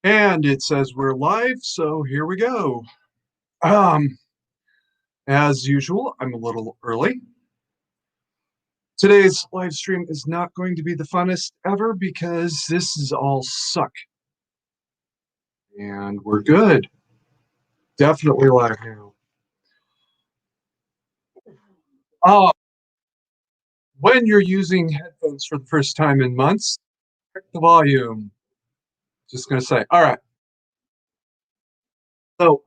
And it says we're live, so here we go. Um, as usual, I'm a little early. Today's live stream is not going to be the funnest ever because this is all suck. And we're good. Definitely live now. Uh, when you're using headphones for the first time in months, check the volume. Just gonna say, all right. So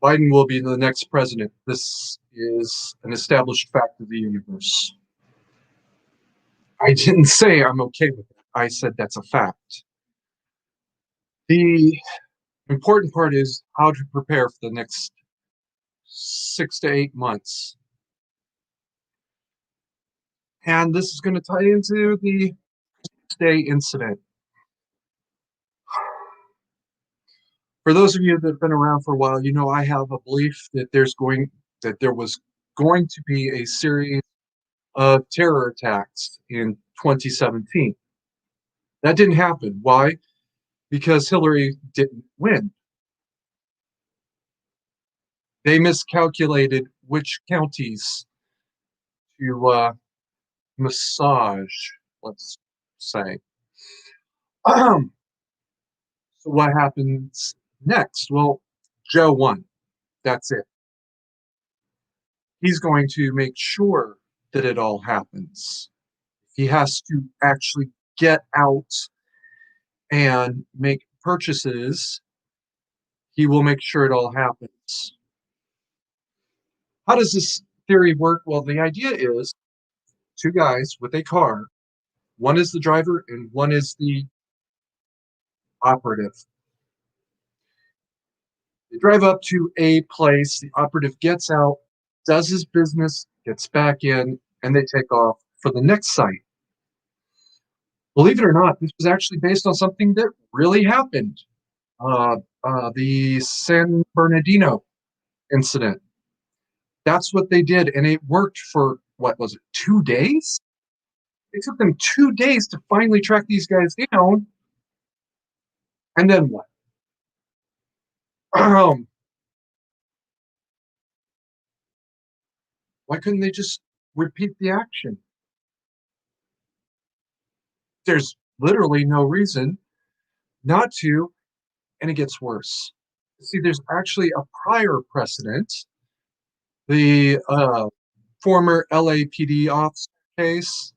Biden will be the next president. This is an established fact of the universe. I didn't say I'm okay with it. I said that's a fact. The important part is how to prepare for the next 6 to 8 months. And this is going to tie into the day incident. For those of you that have been around for a while, you know I have a belief that there was going to be a series of terror attacks in 2017. That didn't happen. Why? Because Hillary didn't win. They miscalculated which counties to massage, let's say. So what happens next? Well, Joe won. That's it. He's going to make sure that it all happens. He has to actually get out and make purchases. He will make sure it all happens. How does this theory work? Well, the idea is two guys with a car. One is the driver and one is the operative. They drive up to a place, the operative gets out, does his business, gets back in, and they take off for the next site. Believe it or not, this was actually based on something that really happened. Uh, the San Bernardino incident. That's what they did, and it worked for what was it, 2 days? It took them 2 days to finally track these guys down, and then what? Um, why couldn't they just repeat the action? There's literally no reason not to, and it gets worse. See, there's actually a prior precedent. The former LAPD officer case,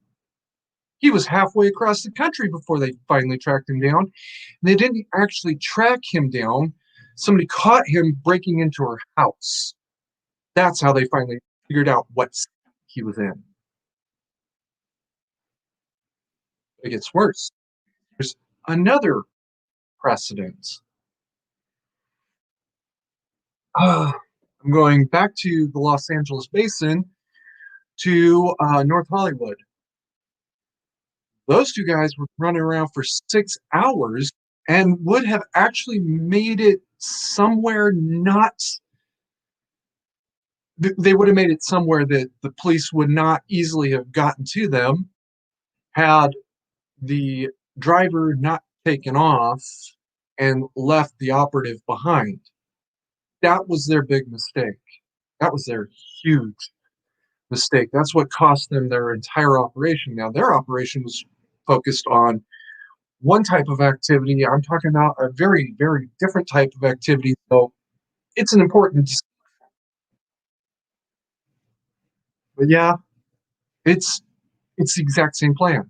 he was halfway across the country before they finally tracked him down. And they didn't actually track him down. Somebody caught him breaking into her house. That's how they finally figured out what he was in. It gets worse. There's another precedent. I'm going back to the Los Angeles basin to North Hollywood. Those two guys were running around for 6 hours and would have actually made it somewhere not, they would have made it somewhere that the police would not easily have gotten to them had the driver not taken off and left the operative behind. That was their big mistake. That was their huge mistake. That's what cost them their entire operation. Now, their operation was focused on one type of activity. I'm talking about a very, very different type of activity. So it's an important, but yeah, it's it's the exact same plan.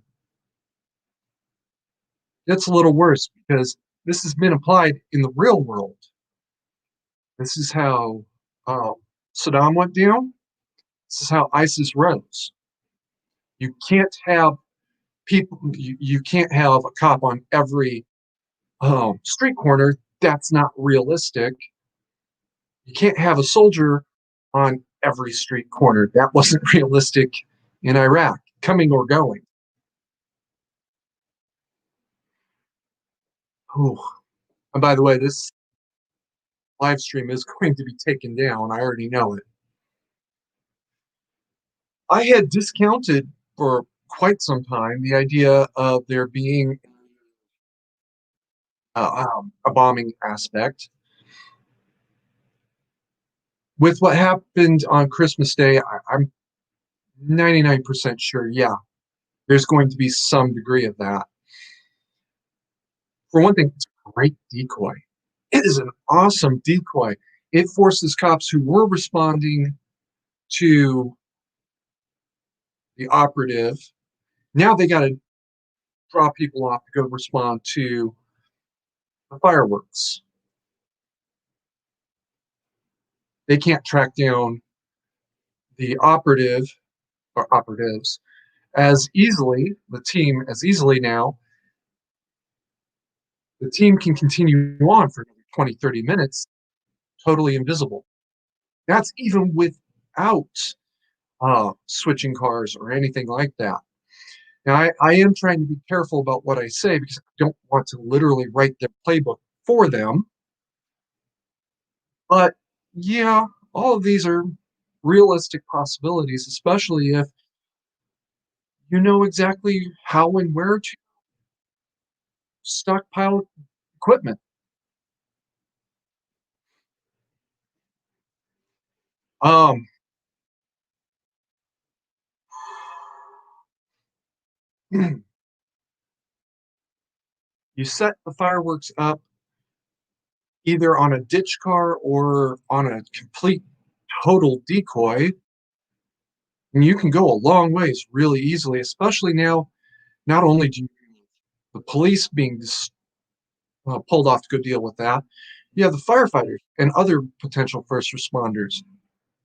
It's a little worse because this has been applied in the real world. This is how Saddam went down. This is how ISIS rose. You can't have people. You can't have a cop on every street corner. That's not realistic. You can't have a soldier on every street corner. That wasn't realistic in Iraq, coming or going. Oh, and by the way, this live stream is going to be taken down. I already know it. I had discounted for quite some time the idea of there being a bombing aspect. With what happened on Christmas Day, I'm 99% sure, yeah, there's going to be some degree of that. For one thing, it's a great decoy. It is an awesome decoy. It forces cops who were responding to the operative. Now they got to draw people off to go respond to the fireworks. They can't track down the operative or operatives as easily, the team as easily now. The team can continue on for 20, 30 minutes, totally invisible. That's even without switching cars or anything like that. Now, I am trying to be careful about what I say because I don't want to literally write their playbook for them. But yeah, all of these are realistic possibilities, especially if you know exactly how and where to stockpile equipment. Um, you set the fireworks up either on a ditch car or on a complete total decoy, and you can go a long ways really easily, especially now. Not only do you the police being pulled off to go deal with that, you have the firefighters and other potential first responders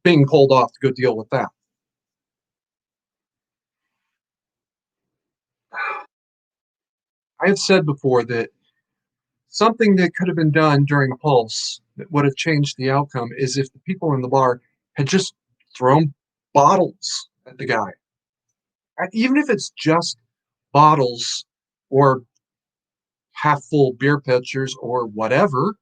being pulled off to go deal with that. I have said before that something that could have been done during a pulse that would have changed the outcome is if the people in the bar had just thrown bottles at the guy. Even if it's just bottles or half full beer pitchers or whatever,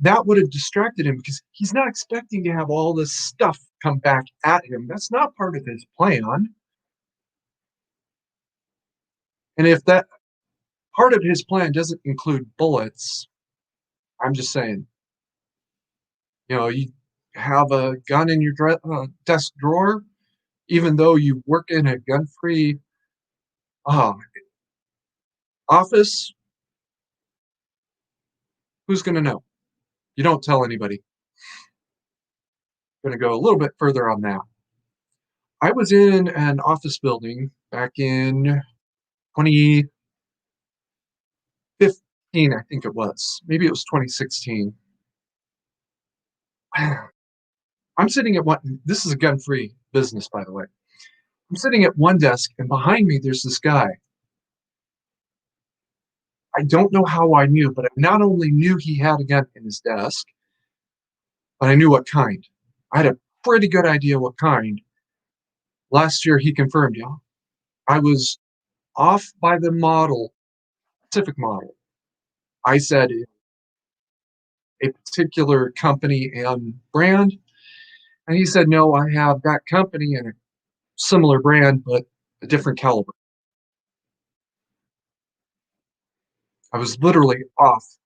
that would have distracted him because he's not expecting to have all this stuff come back at him. That's not part of his plan. And if that part of his plan doesn't include bullets, I'm just saying, you have a gun in your desk drawer, even though you work in a gun free uh, office, who's going to know? You don't tell anybody. I'm going to go a little bit further on that. I was in an office building back in 2015, I think it was. Maybe it was 2016. I'm sitting at one, this is a gun free business, by the way. I'm sitting at one desk, and behind me, there's this guy. I don't know how I knew, but I not only knew he had a gun in his desk, but I knew what kind. I had a pretty good idea what kind. Last year, he confirmed, I was off by the model, specific model. I said a particular company and brand, and he said, no, I have that company and a similar brand, but a different caliber. I was literally off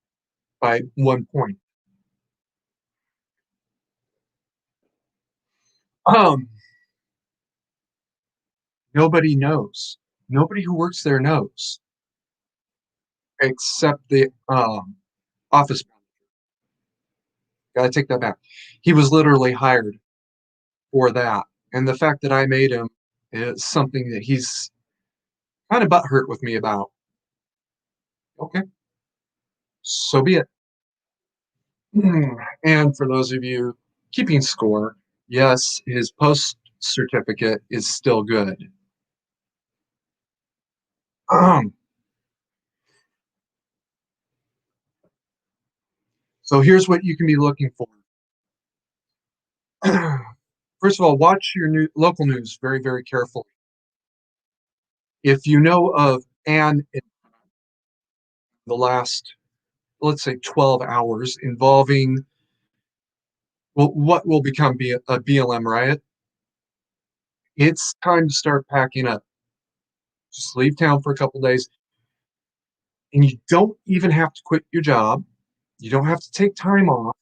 by 1 point. Um, Nobody knows. Nobody who works there knows, except the office. Got to take that back. He was literally hired for that, and the fact that I made him is something that he's kind of butthurt with me about. Okay, so be it. And for those of you keeping score, yes, his post certificate is still good. Um, so here's what you can be looking for. First of all, watch your local news very, very carefully. If you know of an in the last, let's say, 12 hours involving what will become a BLM riot, it's time to start packing up. Just leave town for a couple days. And you don't even have to quit your job. You don't have to take time off.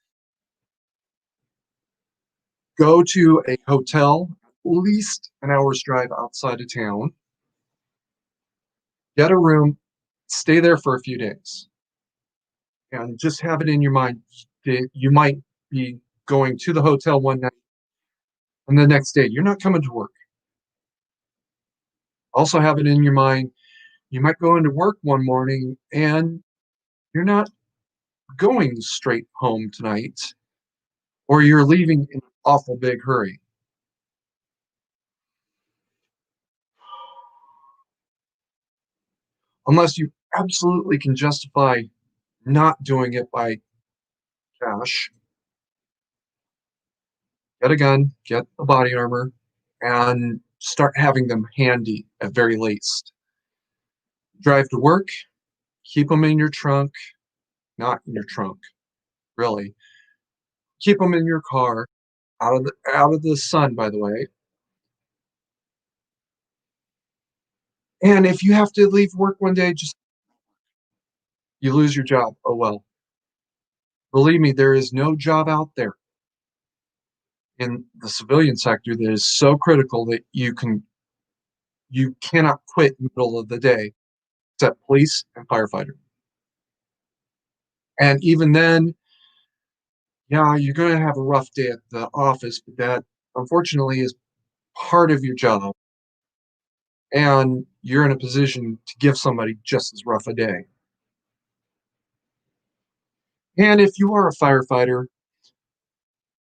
Go to a hotel at least an hour's drive outside of town, get a room, stay there for a few days, and just have it in your mind that you might be going to the hotel one night and the next day you're not coming to work. Also, have it in your mind you might go into work one morning and you're not going straight home tonight, or you're leaving in an awful big hurry. Unless you absolutely can justify not doing it by cash, get a gun, get a body armor, and start having them handy at very least. Drive to work, keep them in your trunk, not in your trunk, really. Keep them in your car, out of the sun, by the way. And if you have to leave work one day, just you lose your job. Oh well. Believe me, there is no job out there in the civilian sector that is so critical that you cannot quit in the middle of the day, except police and firefighter. And even then, yeah, you're going to have a rough day at the office, but that unfortunately is part of your job. And you're in a position to give somebody just as rough a day. And if you are a firefighter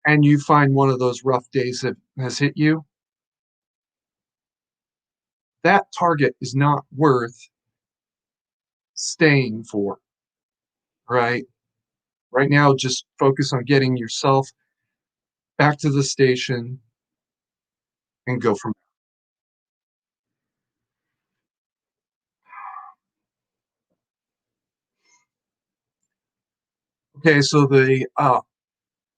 and you find one of those rough days that has hit you, that target is not worth staying for, right? Right now, just focus on getting yourself back to the station and go from there. Okay, so the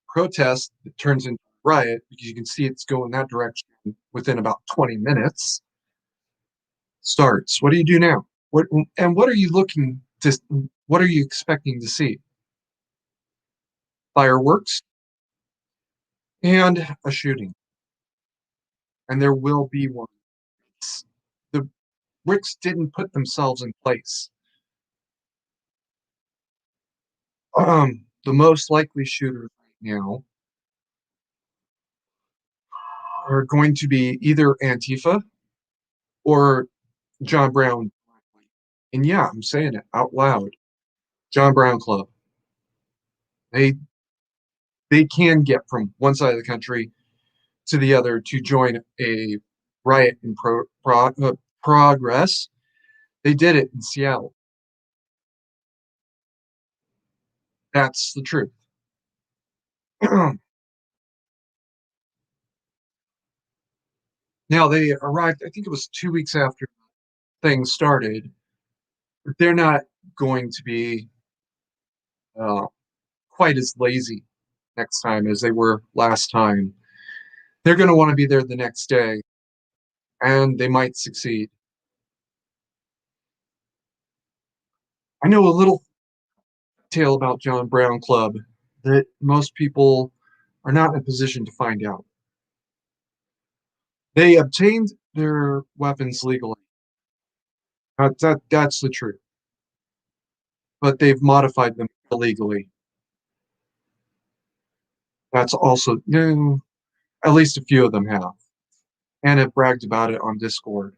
protest that turns into a riot, because you can see it's going that direction within about 20 minutes, starts. What do you do now? What are you looking to? What are you expecting to see? Fireworks and a shooting, and there will be one. The bricks didn't put themselves in place. The most likely shooters right now are going to be either Antifa or John Brown. And yeah, I'm saying it out loud. John Brown Club. They they can get from one side of the country to the other to join a riot in progress. They did it in Seattle. That's the truth. Now they arrived. I think it was 2 weeks after things started. But they're not going to be uh, quite as lazy next time as they were last time. They're going to want to be there the next day, and they might succeed. I know a little tale about John Brown Club that most people are not in a position to find out. They obtained their weapons legally. That's the truth. But they've modified them illegally. That's also no, at least a few of them have, and have bragged about it on Discord.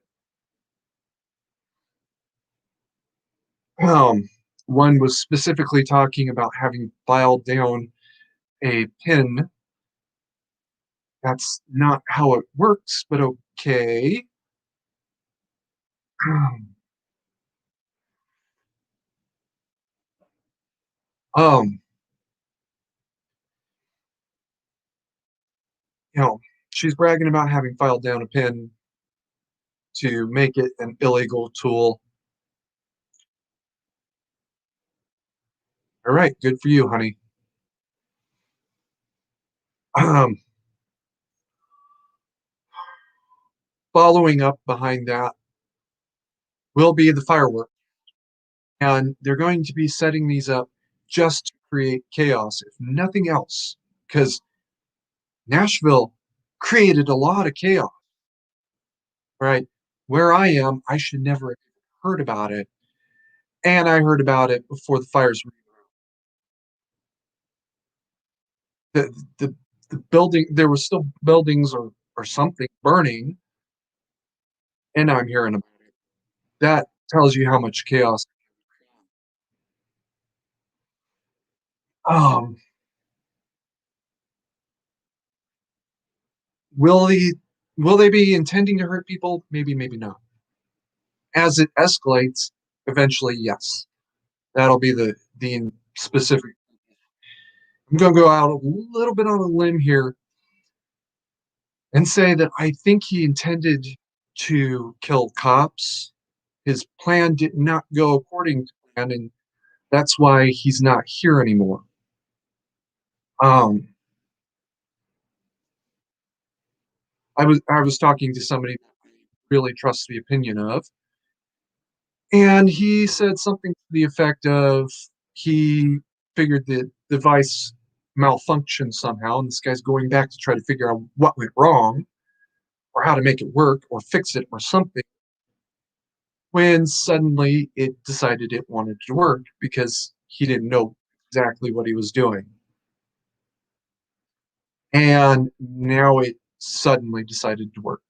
Um, One was specifically talking about having filed down a pin. That's not how it works, but okay. Um, you know, she's bragging about having filed down a pin to make it an illegal tool. All right, good for you, honey. Um, Following up behind that will be the firework. and they're going to be setting these up just to create chaos, if nothing else, because Nashville created a lot of chaos, right? Where I am, I should never have heard about it, and I heard about it before the fires. The the building, there were still buildings or something burning, and I'm hearing about it. That tells you how much chaos. Um, will the will they be intending to hurt people? Maybe, maybe not. As it escalates, eventually, yes. That'll be the specific. I'm going to go out a little bit on a limb here and say that I think he intended to kill cops. His plan did not go according to plan, and that's why he's not here anymore. Um, I was talking to somebody I really trust the opinion of, and he said something to the effect of he figured the device malfunctioned somehow, and this guy's going back to try to figure out what went wrong or how to make it work or fix it or something. When suddenly it decided it wanted to work because he didn't know exactly what he was doing. And now it suddenly decided to work.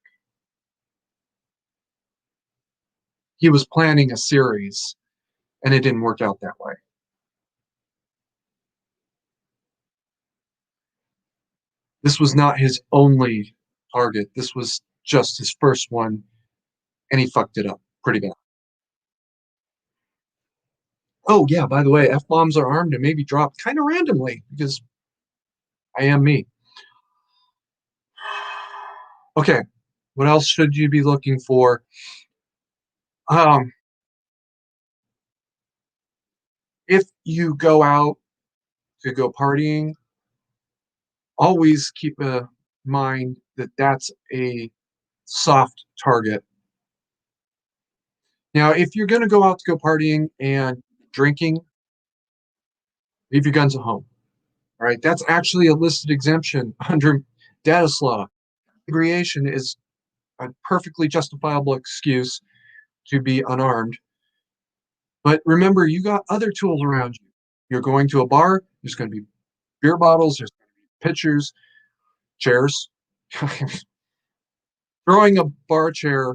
He was planning a series and it didn't work out that way. This was not his only target. This was just his first one, and he fucked it up pretty bad. Oh, yeah, by the way, F bombs are armed and maybe dropped kind of randomly because I am me. Okay, what else should you be looking for? Um, if you go out to go partying, always keep in mind that that's a soft target. Now, if you're going to go out to go partying and drinking, leave your guns at home. All right, that's actually a listed exemption under Datis law. Inebriation is a perfectly justifiable excuse to be unarmed. But remember, you got other tools around you. You're going to a bar, there's going to be beer bottles, there's going to be pitchers, chairs. Throwing a bar chair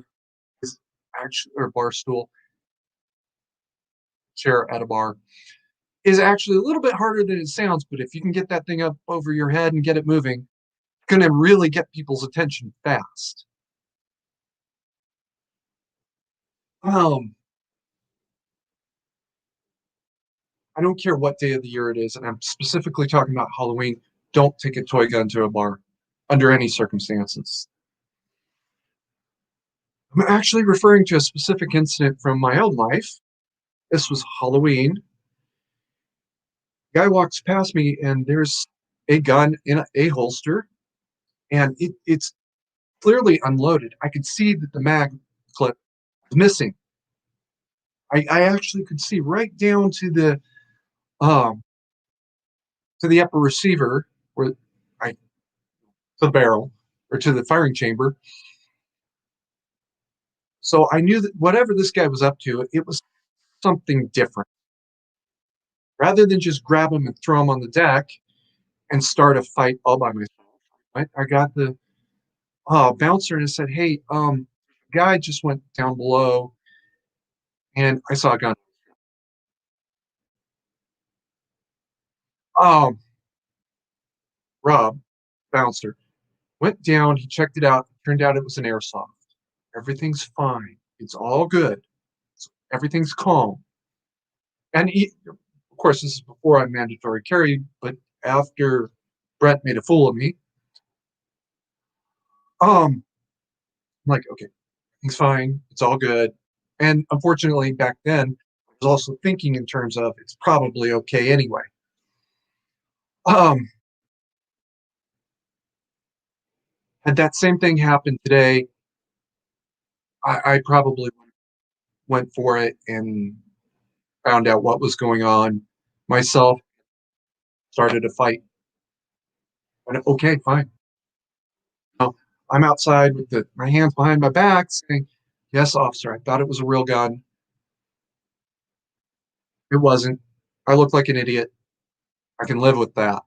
is actually, or bar stool chair at a bar is actually a little bit harder than it sounds. But if you can get that thing up over your head and get it moving, it's going to really get people's attention fast. Um, I don't care what day of the year it is, and I'm specifically talking about Halloween. Don't take a toy gun to a bar under any circumstances. I'm actually referring to a specific incident from my own life. This was Halloween. Guy walks past me, and there's a gun in a holster, and it's clearly unloaded. I could see that the mag clip was missing. I actually could see right down um, to the upper receiver, where I to the barrel or to the firing chamber. So I knew that whatever this guy was up to, it was something different. Rather than just grab him and throw him on the deck and start a fight all by myself, I got the bouncer and said, "Hey, guy just went down below, and I saw a gun." Um, Rob, bouncer, went down. He checked it out. Turned out it was an airsoft. Everything's fine. It's all good. Everything's calm. And of course, this is before I mandatory carry, but after Brett made a fool of me, I'm like, okay, everything's fine. It's all good. And unfortunately, back then, I was also thinking in terms of it's probably okay anyway. Um, had that same thing happened today, I probably went for it and found out what was going on myself, started a fight. And okay, fine. No, I'm outside with my hands behind my back saying, yes, officer, I thought it was a real gun. It wasn't. I look like an idiot. I can live with that.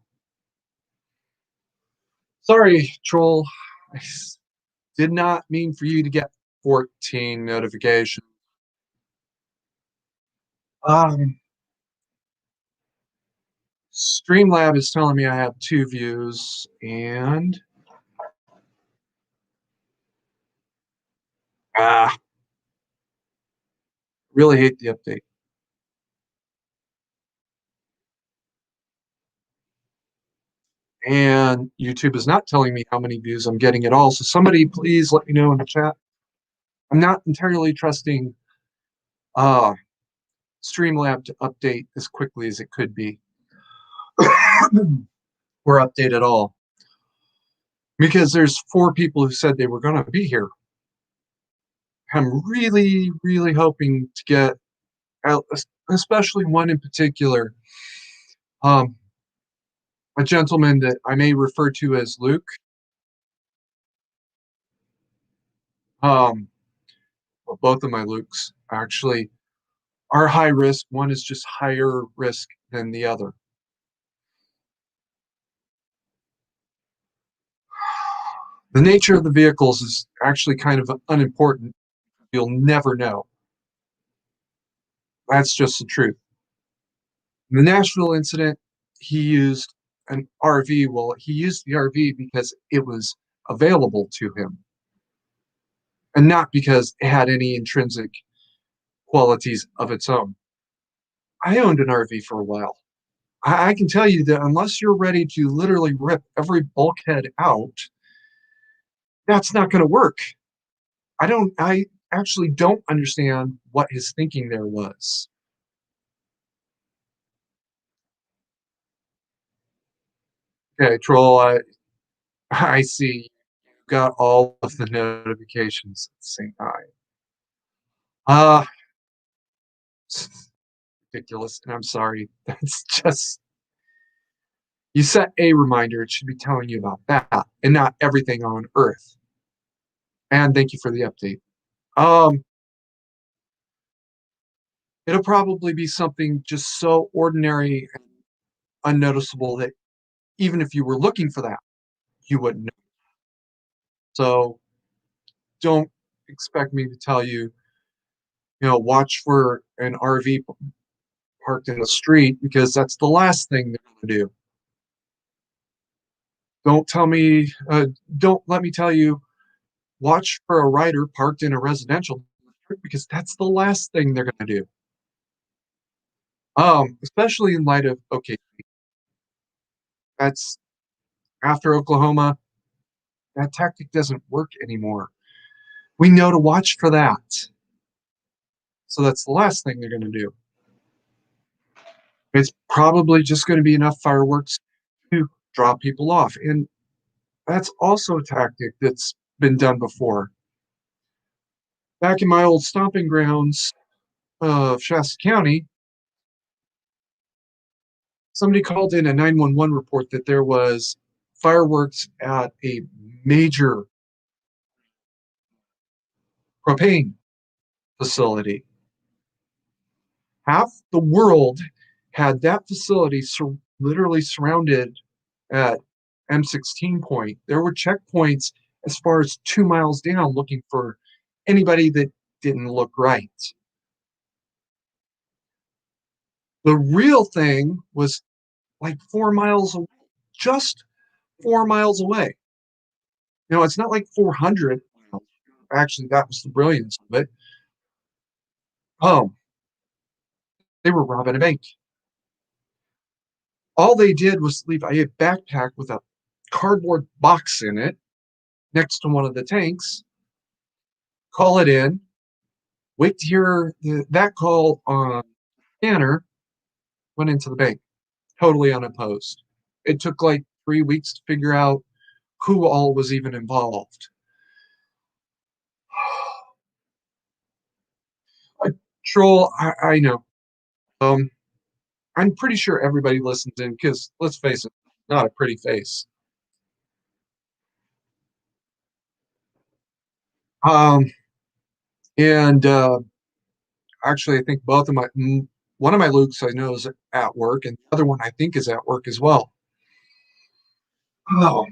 Sorry, troll. I did not mean for you to get 14 notifications. Um, Streamlab is telling me I have 2 views, and ah, really hate the update. And YouTube is not telling me how many views I'm getting at all. So somebody please let me know in the chat. I'm not entirely trusting uh, Streamlab to update as quickly as it could be or update at all. Because there's 4 people who said they were going to be here. I'm really, really hoping to get out, especially one in particular, um, a gentleman that I may refer to as Luke. Um, well, both of my Lukes actually are high risk. One is just higher risk than the other. The nature of the vehicles is actually kind of unimportant. You'll never know. That's just the truth. In the Nashville incident, he used an RV. Well, he used the RV because it was available to him and not because it had any intrinsic qualities of its own. I owned an RV for a while. I can tell you that unless you're ready to literally rip every bulkhead out, that's not going to work. I actually don't understand what his thinking there was. Okay, troll, I see you got all of the notifications at the same time. Uh, ridiculous. And I'm sorry. That's just, you set a reminder. It should be telling you about that and not everything on Earth. And thank you for the update. Um, it'll probably be something just so ordinary and unnoticeable that even if you were looking for that, you wouldn't know. So don't expect me to tell you, watch for an RV parked in the street because that's the last thing they're going to do. Don't tell me, don't let me tell you, watch for a rider parked in a residential district because that's the last thing they're going to do. Especially in light of, okay, that's after Oklahoma, that tactic doesn't work anymore. We know to watch for that. So that's the last thing they're going to do. It's probably just going to be enough fireworks to draw people off. And that's also a tactic that's been done before. Back in my old stomping grounds of Shasta County, somebody called in a 911 report that there was fireworks at a major propane facility. Half the world had that facility literally surrounded at M16 point. There were checkpoints as far as 2 miles down looking for anybody that didn't look right. The real thing was like 4 miles away, just 4 miles away. It's not like 400 miles. Actually, that was the brilliance of it. Oh, they were robbing a bank. All they did was leave a backpack with a cardboard box in it next to one of the tanks, call it in, wait to hear that call on scanner, went into the bank, totally unopposed. It took like 3 weeks to figure out who all was even involved. A troll, I know. Um, I'm pretty sure everybody listens in because let's face it, not a pretty face. Um, and actually, I think both of one of my Lukes I know is at work, and the other one I think is at work as well. Oh,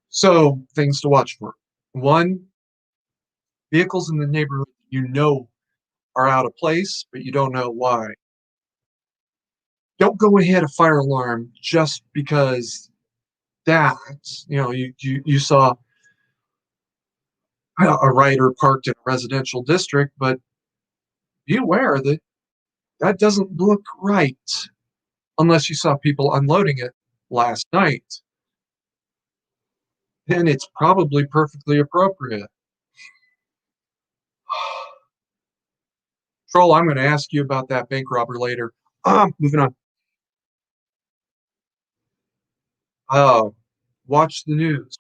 so things to watch for. One, vehicles in the neighborhood you know are out of place, but you don't know why. Don't go and hit a fire alarm just because that, you saw a rider parked in a residential district, but be aware that that doesn't look right unless you saw people unloading it last night. Then it's probably perfectly appropriate. Troll, I'm going to ask you about that bank robber later. Moving on. Uh, watch the news.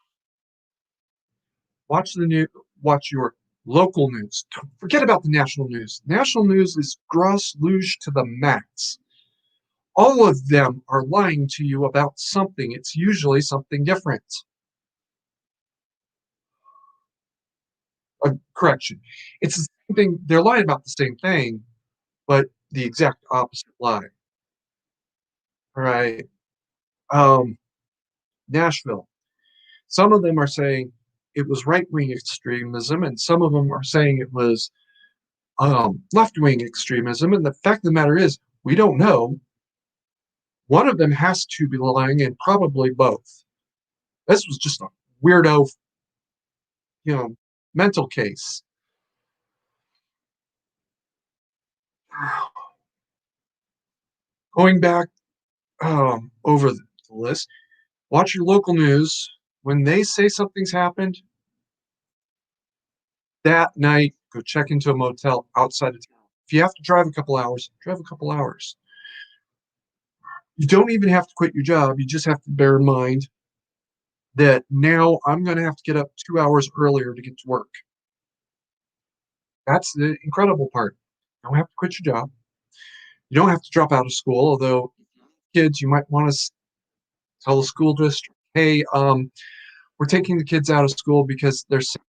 Watch the news. Watch your local news. Forget about the national news. National news is gross luge to the max. All of them are lying to you about something. It's usually something different. Correction. It's the same thing. They're lying about the same thing, but the exact opposite lie. All right. Um, Nashville. Some of them are saying it was right wing extremism, and some of them are saying it was left wing extremism. And the fact of the matter is, we don't know. One of them has to be lying, and probably both. This was just a weirdo, you know, mental case. Going back over the list, watch your local news. When they say something's happened, that night, go check into a motel outside of town. If you have to drive a couple hours, drive a couple hours. You don't even have to quit your job. You just have to bear in mind that now I'm going to have to get up 2 hours earlier to get to work. That's the incredible part. You don't have to quit your job. You don't have to drop out of school, although kids, you might want to tell the school district, hey, we're taking the kids out of school because they're sick.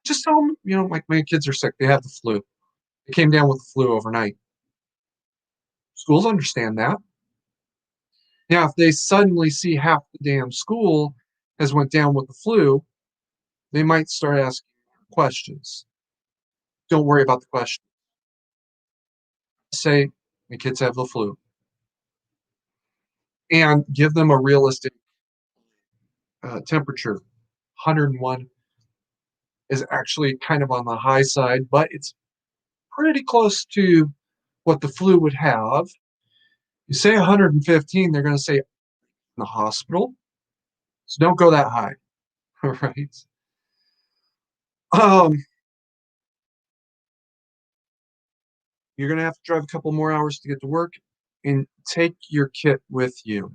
Just tell them, my kids are sick. They have the flu. They came down with the flu overnight. Schools understand that. Now, if they suddenly see half the damn school has went down with the flu, they might start asking questions. Don't worry about the question. Say the kids have the flu and give them a realistic temperature. 101 is actually kind of on the high side, but it's pretty close to what the flu would have. You say 115, they're going to say in the hospital. So don't go that high. All right. Um, you're going to have to drive a couple more hours to get to work and take your kit with you.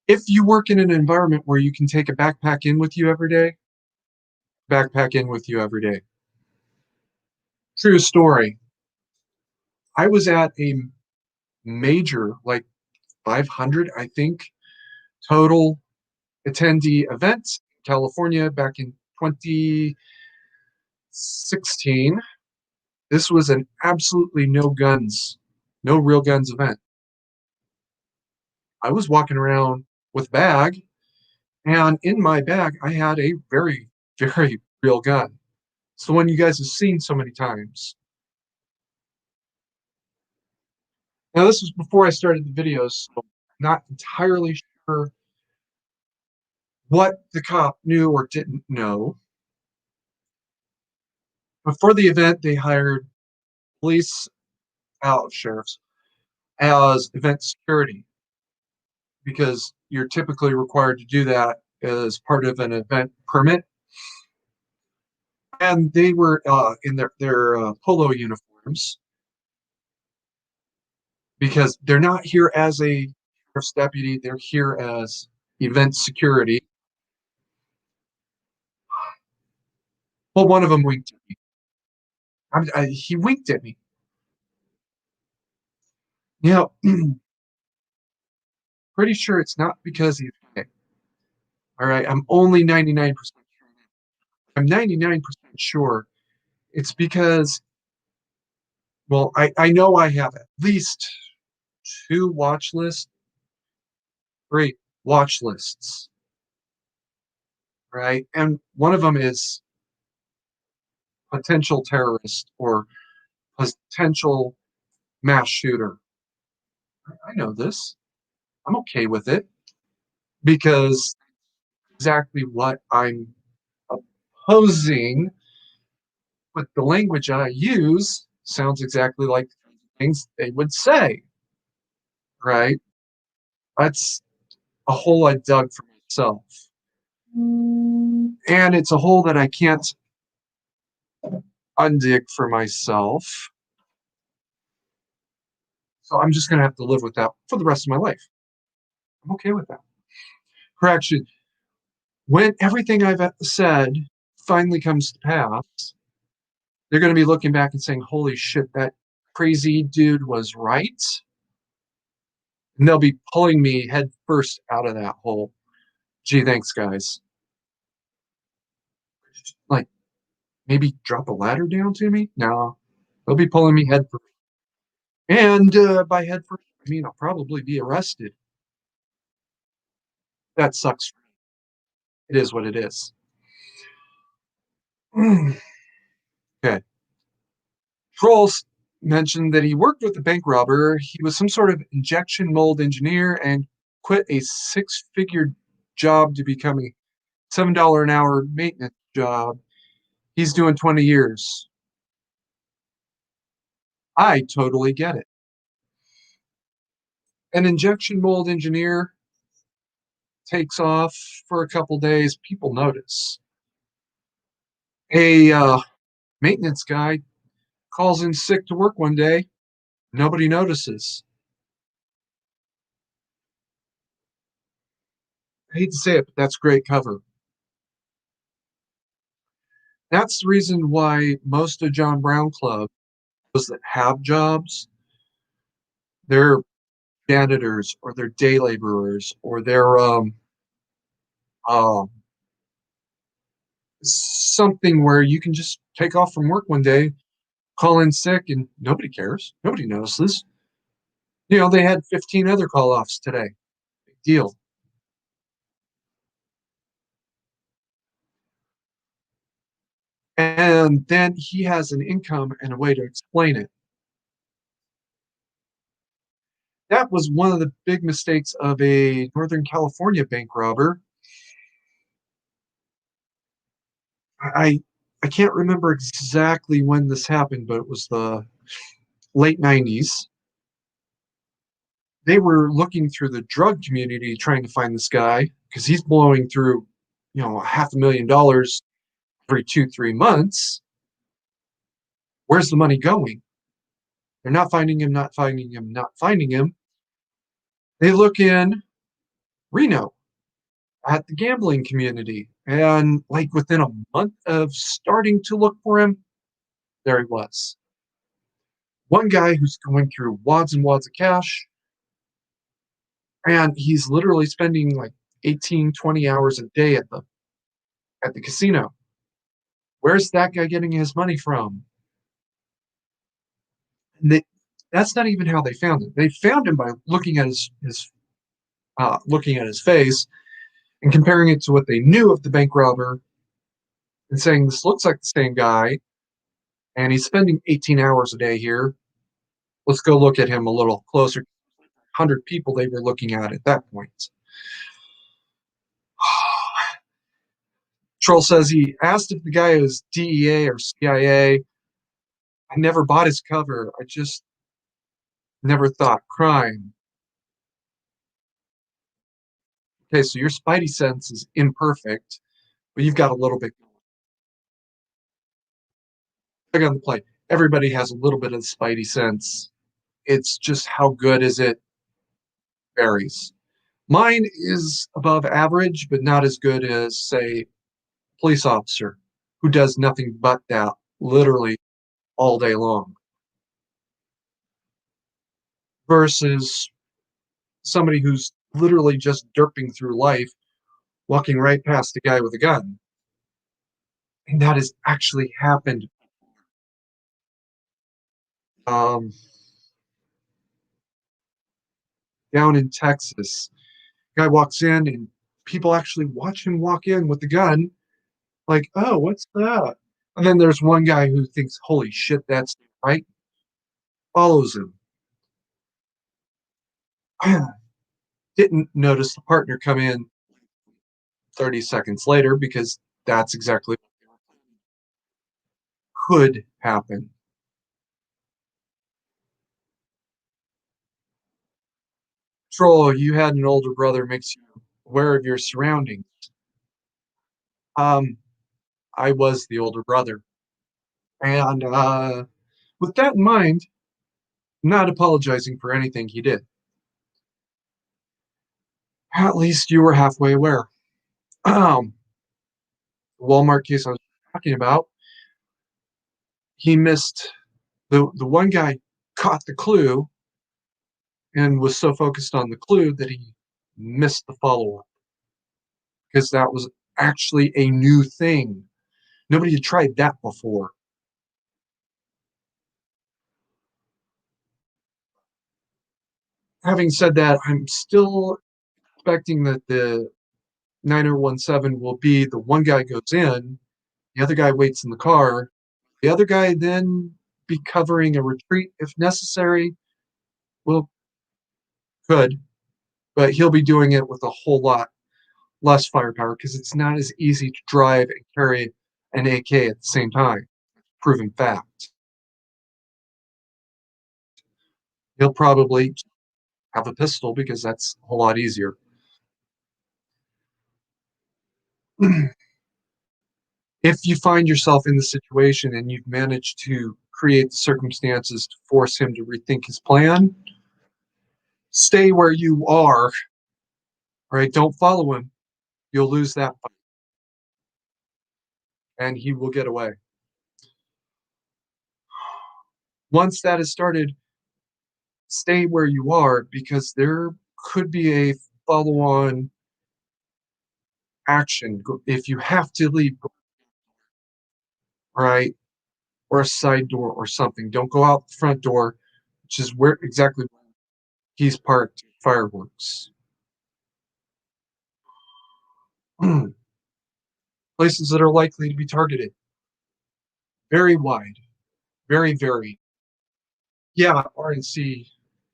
If you work in an environment where you can take a backpack in with you every day, backpack in with you every day. True story. I was at a major, like 500, I think, total attendee event in California back in 2016. This was an absolutely no guns, no real guns event. I was walking around with a bag, and in my bag, I had a very, very real gun. It's the one you guys have seen so many times. Now, this was before I started the videos, so I'm not entirely sure what the cop knew or didn't know. But for the event, they hired police, sheriffs, as event security because you're typically required to do that as part of an event permit. And they were in their polo uniforms because they're not here as a sheriff's deputy; they're here as event security. Well, one of them winked at me. He winked at me. You know, pretty sure it's not because he's gay. All right, I'm only 99%. I'm 99% sure it's because, well, I know I have at least two watch lists, three watch lists, right? And one of them is potential terrorist or potential mass shooter. I know this. I'm okay with it because exactly what I'm opposing with the language I use sounds exactly like things they would say, right? That's a hole I dug for myself. And it's a hole that I can't undig for myself. So I'm just going to have to live with that for the rest of my life. I'm okay with that. Correction, when everything I've said finally comes to pass, they're going to be looking back and saying, holy shit, that crazy dude was right. And they'll be pulling me head first out of that hole. Gee, thanks, guys. Like, maybe drop a ladder down to me? No, they'll be pulling me head first. And by head first, I mean I'll probably be arrested. That sucks. It is what it is. Okay. Trolls mentioned that he worked with a bank robber. He was some sort of injection mold engineer and quit a six-figure job to become a $7 an hour maintenance job. He's doing 20 years. I totally get it. An injection mold engineer takes off for a couple days. People notice. A maintenance guy calls in sick to work one day. Nobody notices. I hate to say it, but that's great cover. That's the reason why most of John Brown Club, those that have jobs, they're janitors or they're day laborers or they're um, something where you can just take off from work one day, call in sick, and nobody cares. Nobody notices. You know, they had 15 other call offs today. Big deal. And then he has an income and a way to explain it. That was one of the big mistakes of a Northern California bank robber. I I can't remember exactly when this happened, but it was the late 90s. They were looking through the drug community trying to find this guy because he's blowing through, $500,000 every 2, 3 months. Where's the money going? They're not finding him, not finding him, not finding him. They look in Reno at the gambling community. And like within a month of starting to look for him, there he was. One guy who's going through wads and wads of cash, and he's literally spending like 18, 20 hours a day at the casino. Where's that guy getting his money from? And that's not even how they found him. They found him by looking at his face and comparing it to what they knew of the bank robber and saying this looks like the same guy and he's spending 18 hours a day here. Let's go look at him a little closer. 100 people they were looking at that point. Troll says he asked if the guy was DEA or CIA. I never bought his cover. I just never thought crime. Okay, so your spidey sense is imperfect, but you've got a little bit on the play. Everybody has a little bit of spidey sense. It's just how good is it varies. Mine is above average, but not as good as, say, police officer. who does nothing but that literally all day long versus somebody who's literally just derping through life, walking right past a guy with a gun. And that has actually happened. Um, Down in Texas, guy walks in and people actually watch him walk in with the gun, like, oh, what's that? And then there's one guy who thinks, holy shit, that's right, follows him. Didn't notice the partner come in 30 seconds later because that's exactly what could happen. Troll, you had an older brother makes you aware of your surroundings. Um, I was the older brother. And with that in mind, I'm not apologizing for anything he did. At least you were halfway aware. Um, the Walmart case I was talking about, he missed the one guy caught the clue and was so focused on the clue that he missed the follow up because that was actually a new thing. Nobody had tried that before. Having said that, I'm still expecting that the 9017 will be the one guy goes in, the other guy waits in the car, the other guy then be covering a retreat if necessary. Well, could, but he'll be doing it with a whole lot less firepower because it's not as easy to drive and carry an AK at the same time. Proven fact. He'll probably have a pistol because that's a whole lot easier. If you find yourself in the situation and you've managed to create the circumstances to force him to rethink his plan, stay where you are, right? Don't follow him. You'll lose that fight and he will get away. Once that has started, stay where you are because there could be a follow on action if you have to leave, right? Or a side door or something. Don't go out the front door, which is where exactly he's parked fireworks. Places that are likely to be targeted. Very wide. Very, very. Yeah, RNC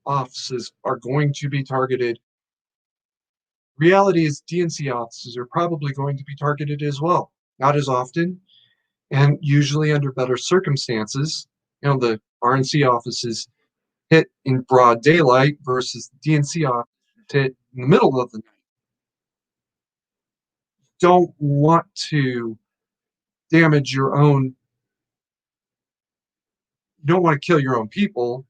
offices are going to be targeted. Reality is DNC offices are probably going to be targeted as well. Not as often, and usually under better circumstances. The RNC offices hit in broad daylight versus the DNC office hit in the middle of the night. Don't want to damage your own, you don't want to kill your own people,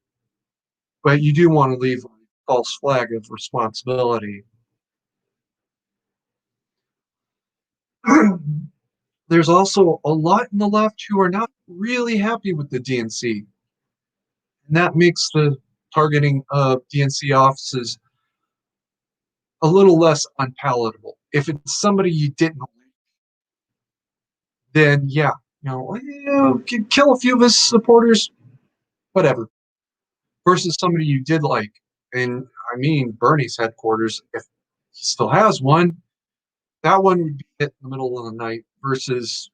but you do want to leave a false flag of responsibility. There's also a lot in the left who are not really happy with the DNC. And that makes the targeting of DNC offices a little less unpalatable. If it's somebody you didn't, then yeah, kill a few of his supporters, whatever. Versus somebody you did like, and I mean Bernie's headquarters, if he still has one, that one would be hit in the middle of the night versus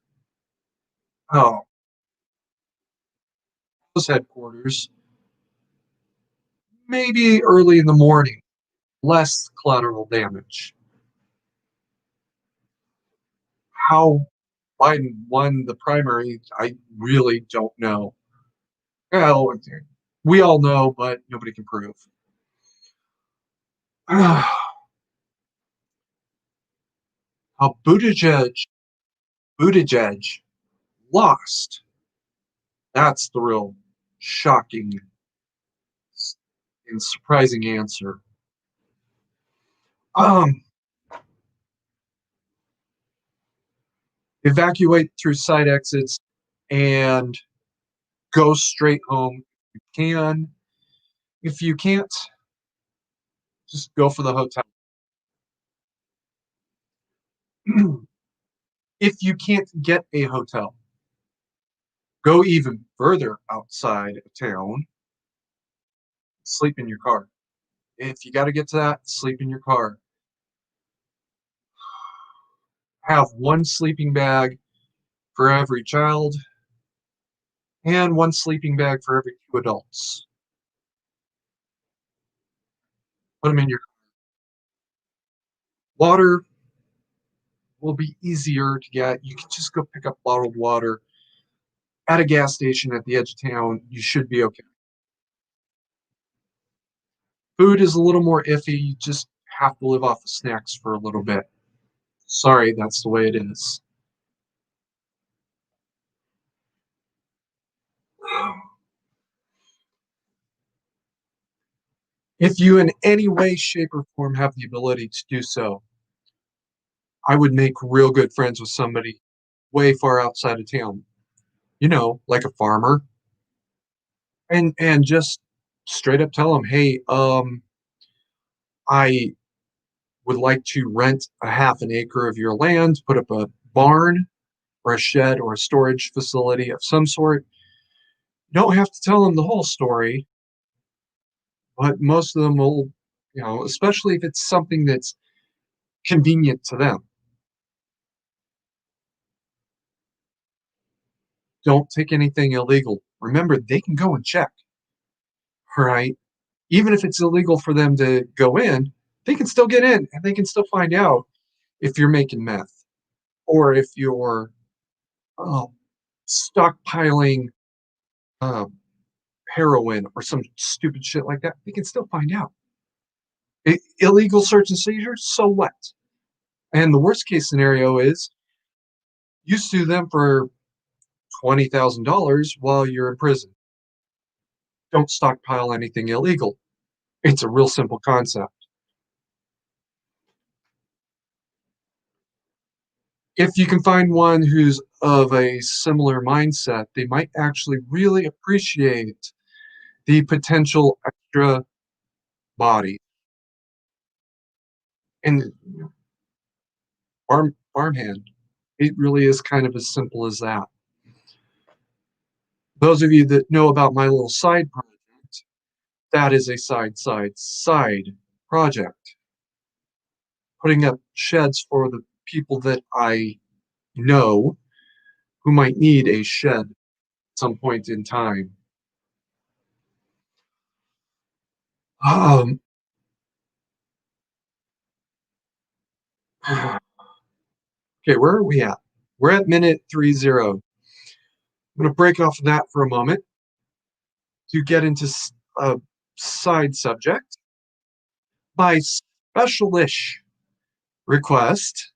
oh those headquarters maybe early in the morning, less collateral damage. How Biden won the primary, I really don't know. Well, we all know, but nobody can prove. How Buttigieg lost. That's the real shocking and surprising answer. Um, Evacuate through side exits and go straight home if you can. If you can't, just go for the hotel. If you can't get a hotel, go even further outside of town, sleep in your car. If you got to get to that, sleep in your car. Have one sleeping bag for every child and one sleeping bag for every two adults. Put them in your water will be easier to get. You can just go pick up bottled water at a gas station at the edge of town. You should be okay. Food is a little more iffy. You just have to live off of snacks for a little bit. Sorry, that's the way it is. If you in any way, shape, or form have the ability to do so, I would make real good friends with somebody way far outside of town. Like a farmer, and just straight up tell them, hey, I would like to rent a half an acre of your land, put up a barn or a shed or a storage facility of some sort. You don't have to tell them the whole story, but most of them will, especially if it's something that's convenient to them. Don't take anything illegal. Remember, they can go and check, all right? Even if it's illegal for them to go in, they can still get in and they can still find out if you're making meth or if you're oh, stockpiling uh, heroin or some stupid shit like that. They can still find out. Illegal search and seizure, so what? And the worst case scenario is you sue them for $20,000 while you're in prison. Don't stockpile anything illegal. It's a real simple concept. If you can find one who's of a similar mindset, they might actually really appreciate the potential extra body. And farmhand, it really is kind of as simple as that. Those of you that know about my little side project, that is a side project. Putting up sheds for the people that I know who might need a shed at some point in time. Um, okay, where are we at? We're at minute 30. I'm going to break off of that for a moment to get into a side subject. By specialish request,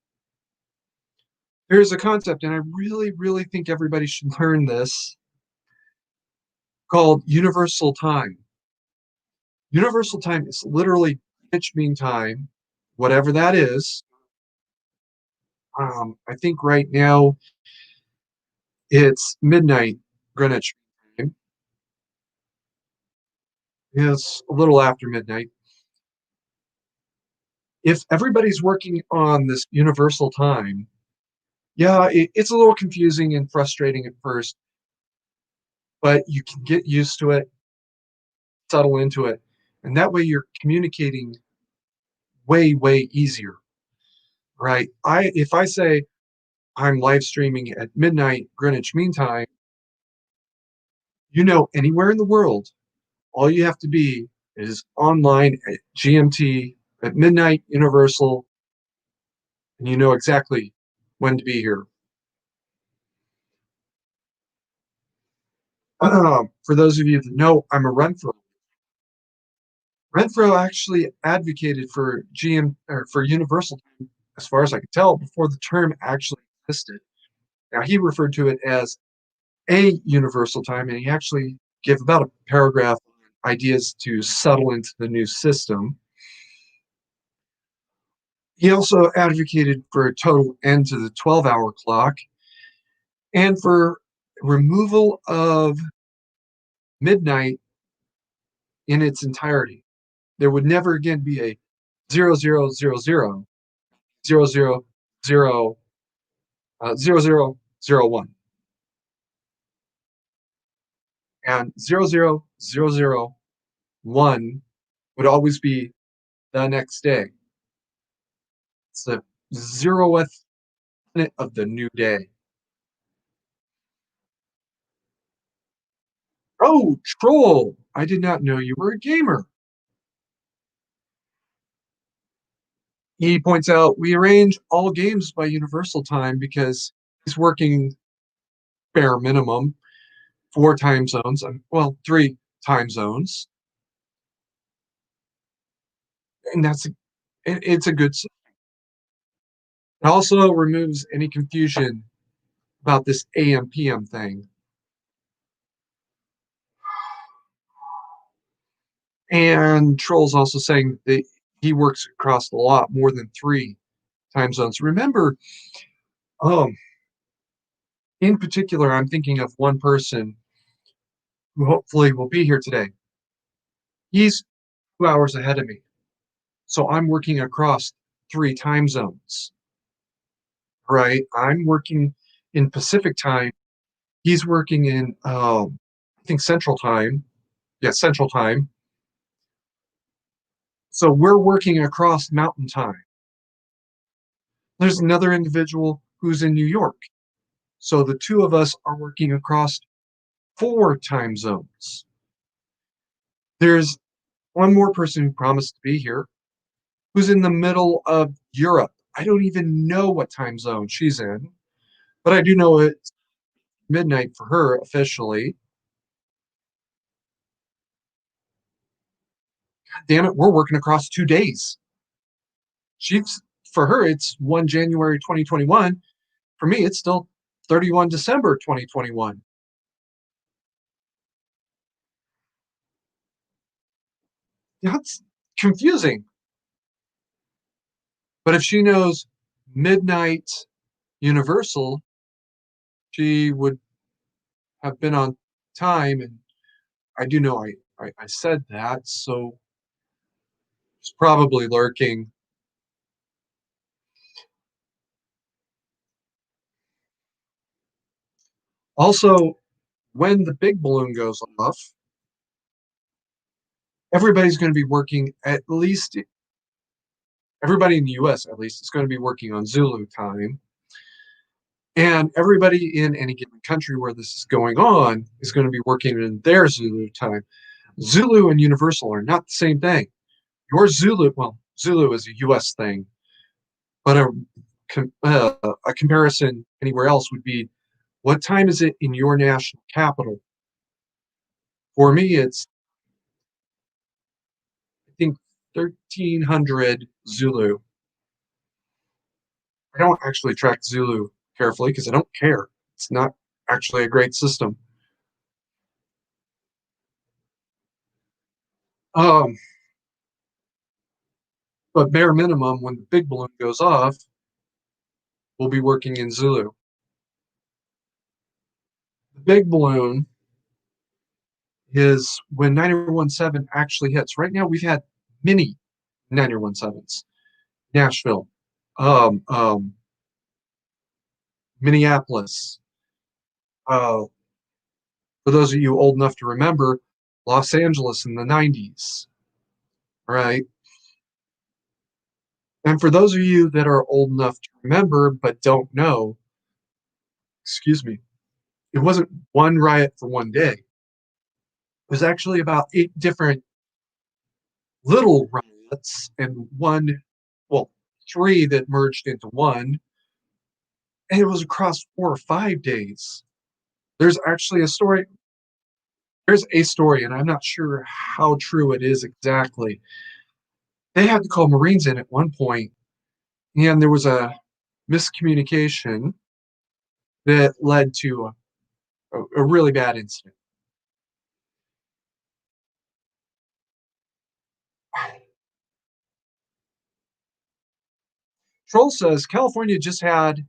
there's a concept, and I really, really think everybody should learn this, called universal time. Universal time is literally Greenwich Mean Time, whatever that is. I think right now it's midnight Greenwich Mean Time. It's a little after midnight. If everybody's working on this universal time, yeah, it's a little confusing and frustrating at first, but you can get used to it, settle into it, and that way you're communicating way, way easier, right? If I say I'm live streaming at midnight Greenwich Mean Time, anywhere in the world, all you have to be is online at GMT at midnight Universal, and you know exactly when to be here. For those of you that know, I'm a Renfro. Renfro actually advocated for Universal, as far as I could tell, before the term actually existed. Now he referred to it as a universal time, and he actually gave about a paragraph on ideas to settle into the new system. He also advocated for a total end to the 12-hour clock. And for removal of midnight in its entirety, there would never again be a 0000 0001, and 0001 would always be the next day. It's the 0th minute of the new day. Oh, troll! I did not know you were a gamer. He points out we arrange all games by universal time because he's working bare minimum 4 time zones, well, 3 time zones, and it's a good. It also removes any confusion about this AM PM thing. And Troll's also saying that he works across a lot more than 3 time zones. Remember, um, in particular, I'm thinking of one person who hopefully will be here today. He's 2 hours ahead of me. So I'm working across 3 time zones, right? I'm working in Pacific time. He's working in, I think, Central time. Yeah, Central time. So we're working across Mountain time. There's another individual who's in New York. So the two of us are working across 4 time zones. There's one more person who promised to be here who's in the middle of Europe. I don't even know what time zone she's in, but I do know it's midnight for her officially. God damn it, we're working across 2 days. She's For her, it's 1 January 2021. For me, it's still 31 December 2021. That's confusing. But if she knows midnight universal, she would have been on time. And I do know I said that, so it's probably lurking. Also, when the big balloon goes off, everybody's going to be working at least, everybody in the US at least, is going to be working on Zulu time. And everybody in any given country where this is going on is going to be working in their Zulu time. Zulu and Universal are not the same thing. Your Zulu, well, Zulu is a US thing, but a comparison anywhere else would be what time is it in your national capital? For me, it's, I think, 1300 Zulu. I don't actually track Zulu carefully because I don't care. It's not actually a great system. Um, but bare minimum, when the big balloon goes off, we'll be working in Zulu. The big balloon is when 9017 actually hits. Right now, we've had many 9017s. Nashville, um, um, Minneapolis. For those of you old enough to remember, Los Angeles in the 90s, right? And for those of you that are old enough to remember but don't know, excuse me, it wasn't one riot for one day. It was actually about 8 different little riots and one, well, 3 that merged into one. And it was across 4 or 5 days. There's actually a story. There's a story, and I'm not sure how true it is exactly. They had to call Marines in at one point, and there was a miscommunication that led to a really bad incident. Troll says California just had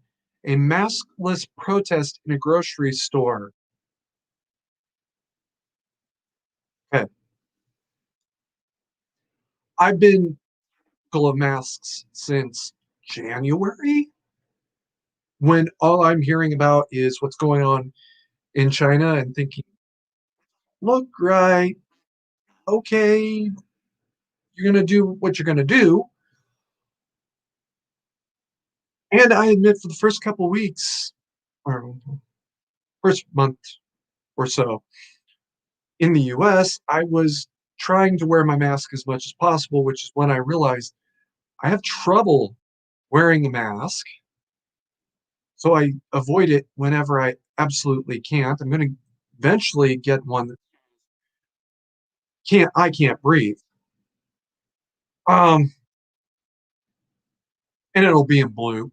A maskless protest in a grocery store. Okay. I've been full of masks since January, when all I'm hearing about is what's going on in China and thinking, look, right, okay, you're going to do what you're going to do. And I admit, for the first couple weeks, or first month or so in the US, I was trying to wear my mask as much as possible, which is when I realized I have trouble wearing a mask. So I avoid it whenever I absolutely can't. I'm going to eventually get one that I can't breathe. Um, and it'll be in blue.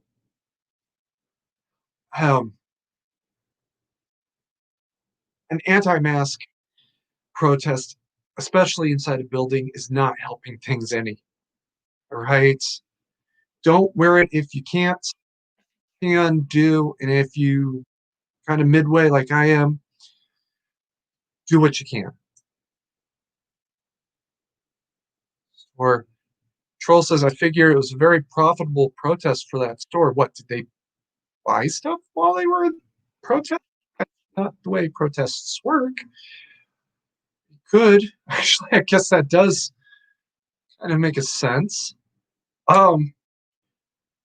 Um, an anti-mask protest, especially inside a building, is not helping things any. All right. Don't wear it if you can't. Can do, and if you kind of midway like I am, do what you can. Or Troll says, I figure it was a very profitable protest for that store. What, did they buy stuff while they were in protest? That's not the way protests work. Could actually, I guess that does kind of make a sense. Um,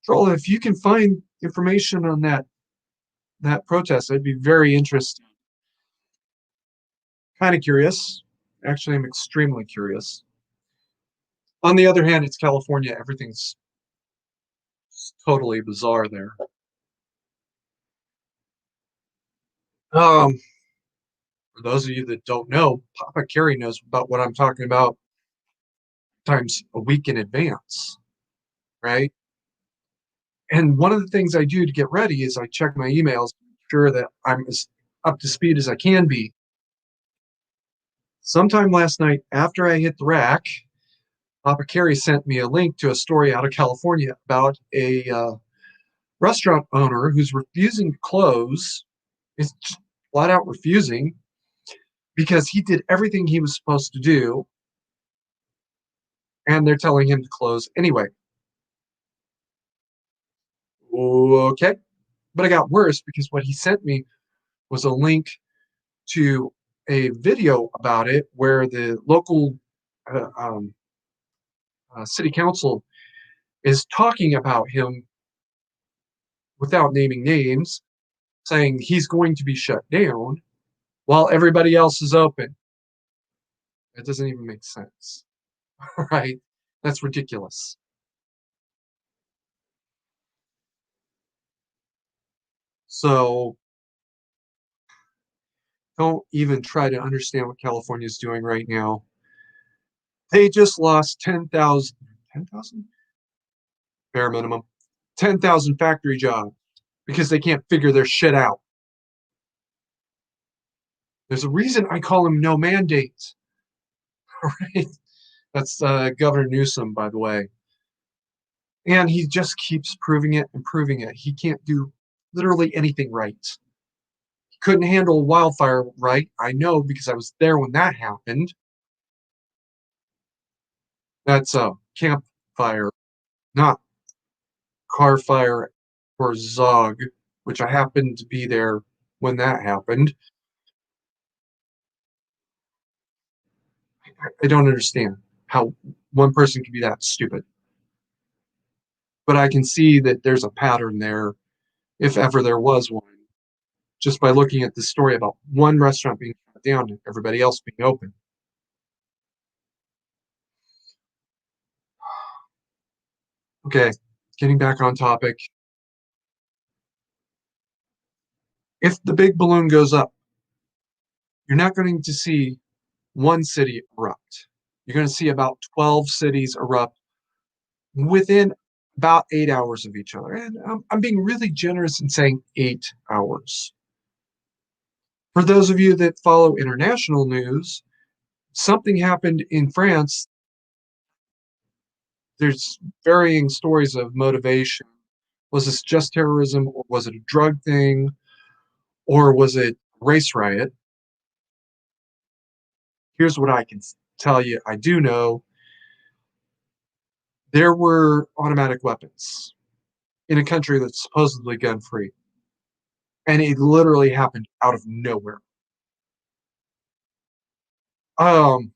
Troll, if you can find information on that protest, I'd be very interested. Kind of curious. Actually, I'm extremely curious. On the other hand, it's California. Everything's totally bizarre there. Um, for those of you that don't know, Papa Carey knows about what I'm talking about times a week in advance, right? And one of the things I do to get ready is I check my emails, sure that I'm as up to speed as I can be. Sometime last night, after I hit the rack, Papa Carey sent me a link to a story out of California about a restaurant owner who's refusing to close, is flat out refusing because he did everything he was supposed to do, and they're telling him to close anyway. Okay. But it got worse because what he sent me was a link to a video about it where the local uh, um, city council is talking about him without naming names, saying he's going to be shut down while everybody else is open. It doesn't even make sense, right? That's ridiculous. So don't even try to understand what California is doing right now. They just lost 10,000, 10,000 bare minimum, 10,000 factory jobs because they can't figure their shit out. There's a reason I call him no mandate, right? That's Governor Newsom, by the way. And he just keeps proving it and proving it. He can't do literally anything right. He couldn't handle wildfire right. I know because I was there when that happened. That's a campfire, not car fire or Zog, which I happened to be there when that happened. I don't understand how one person can be that stupid. But I can see that there's a pattern there, if ever there was one, just by looking at the story about one restaurant being shut down and everybody else being open. Okay, getting back on topic. If the big balloon goes up, you're not going to see one city erupt. You're going to see about 12 cities erupt within about 8 hours of each other. And I'm being really generous in saying 8 hours. For those of you that follow international news, something happened in France. There's varying stories of motivation. Was this just terrorism, or was it a drug thing, or was it race riot? Here's what I can tell you I do know: there were automatic weapons in a country that's supposedly gun free, and it literally happened out of nowhere. Um,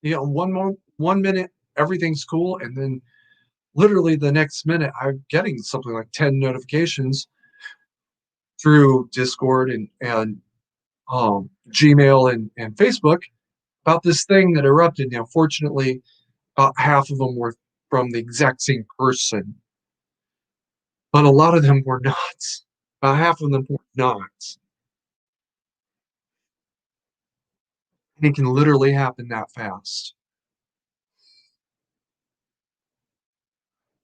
one minute everything's cool, and then literally the next minute I'm getting something like 10 notifications through Discord and Gmail and Facebook about this thing that erupted. Now, fortunately, about half of them were from the exact same person, but a lot of them were not. About half of them were not. And it can literally happen that fast.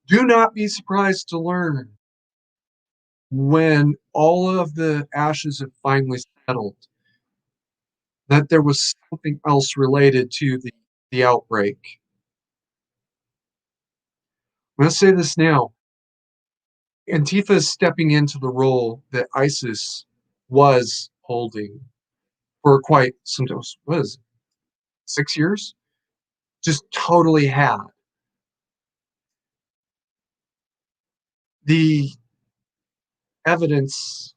Do not be surprised to learn when all of the ashes have finally settled that there was something else related to the outbreak. I'm going to say this now. Antifa is stepping into the role that ISIS was holding for quite some time. What is it, 6 years? Just totally had. The evidence,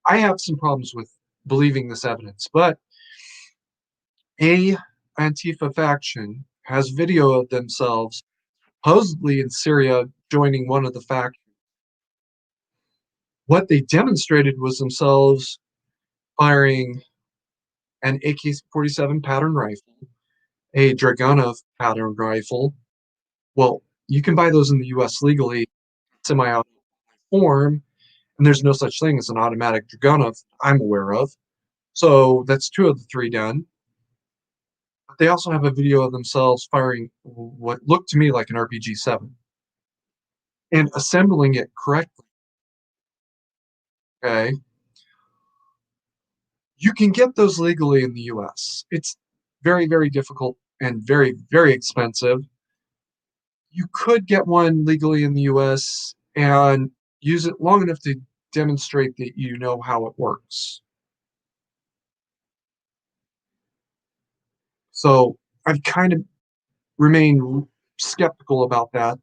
I have some problems with believing this evidence, but a Antifa faction has video of themselves supposedly in Syria joining one of the factions. What they demonstrated was themselves firing an AK-47 pattern rifle, a Dragunov pattern rifle. Well, you can buy those in the US legally, semi-auto form, and there's no such thing as an automatic Dragunov I'm aware of. So that's two of the three done. But they also have a video of themselves firing what looked to me like an RPG-7 and assembling it correctly. Okay. You can get those legally in the US. It's very, very difficult and very, very expensive. You could get one legally in the US and use it long enough to demonstrate that you know how it works. So I've kind of remained skeptical about that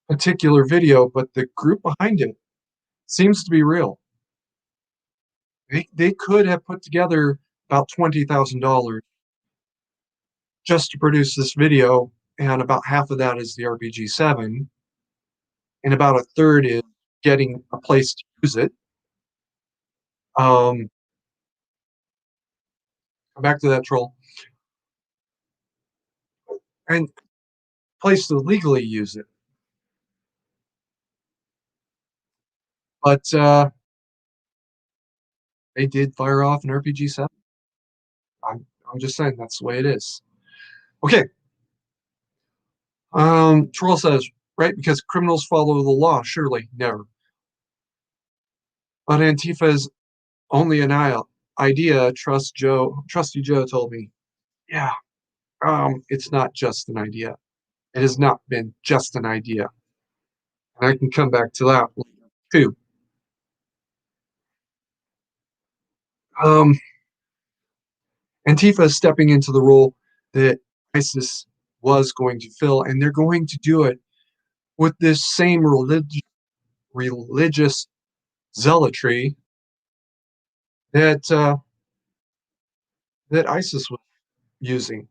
particular video, but the group behind it seems to be real. They could have put together about $20,000 just to produce this video, and about half of that is the RPG-7, and about a third is getting a place to use it. Um, Back to that troll, and place to legally use it. But they did fire off an RPG-7. I'm just saying that's the way it is. Okay. Troll says, right, because criminals follow the law. Surely, never. But Antifa is only an idea. Trusty Joe told me. Yeah. It's not just an idea. It has not been just an idea. And I can come back to that later too. Um, Antifa is stepping into the role that ISIS was going to fill, and they're going to do it with this same religious zealotry that that ISIS was using.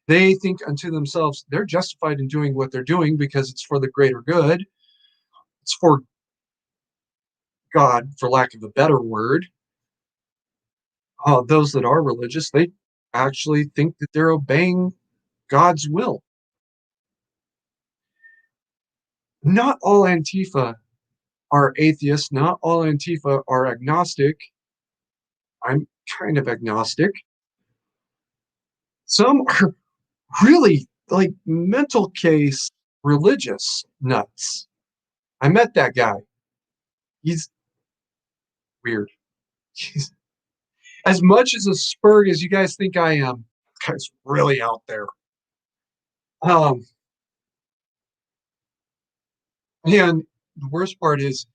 They think unto themselves they're justified in doing what they're doing because it's for the greater good. It's for God, for lack of a better word. Those that are religious, they actually think that they're obeying God's will. Not all Antifa are atheists. Not all Antifa are agnostic. I'm kind of agnostic. Some are really like mental case religious nuts. I met that guy. He's weird. He's as much as a spurg as you guys think I am. This guy's really out there. Um, And the worst part is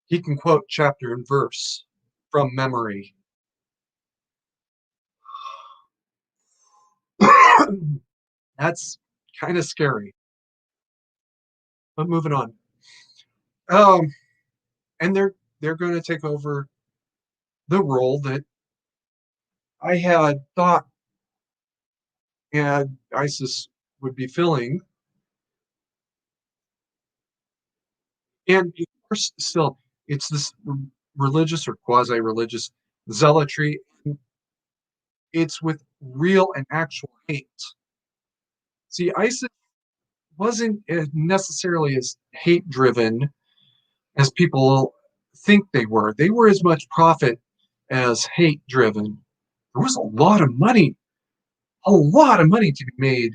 he can quote chapter and verse from memory. That's kind of scary. But moving on. Um, and they're going to take over the role that I had thought and ISIS would be filling. And of course, still, it's this religious or quasi religious zealotry. It's with real and actual hate. See, ISIS wasn't necessarily as hate driven as people think they were. They were as much profit as hate driven. There was a lot of money to be made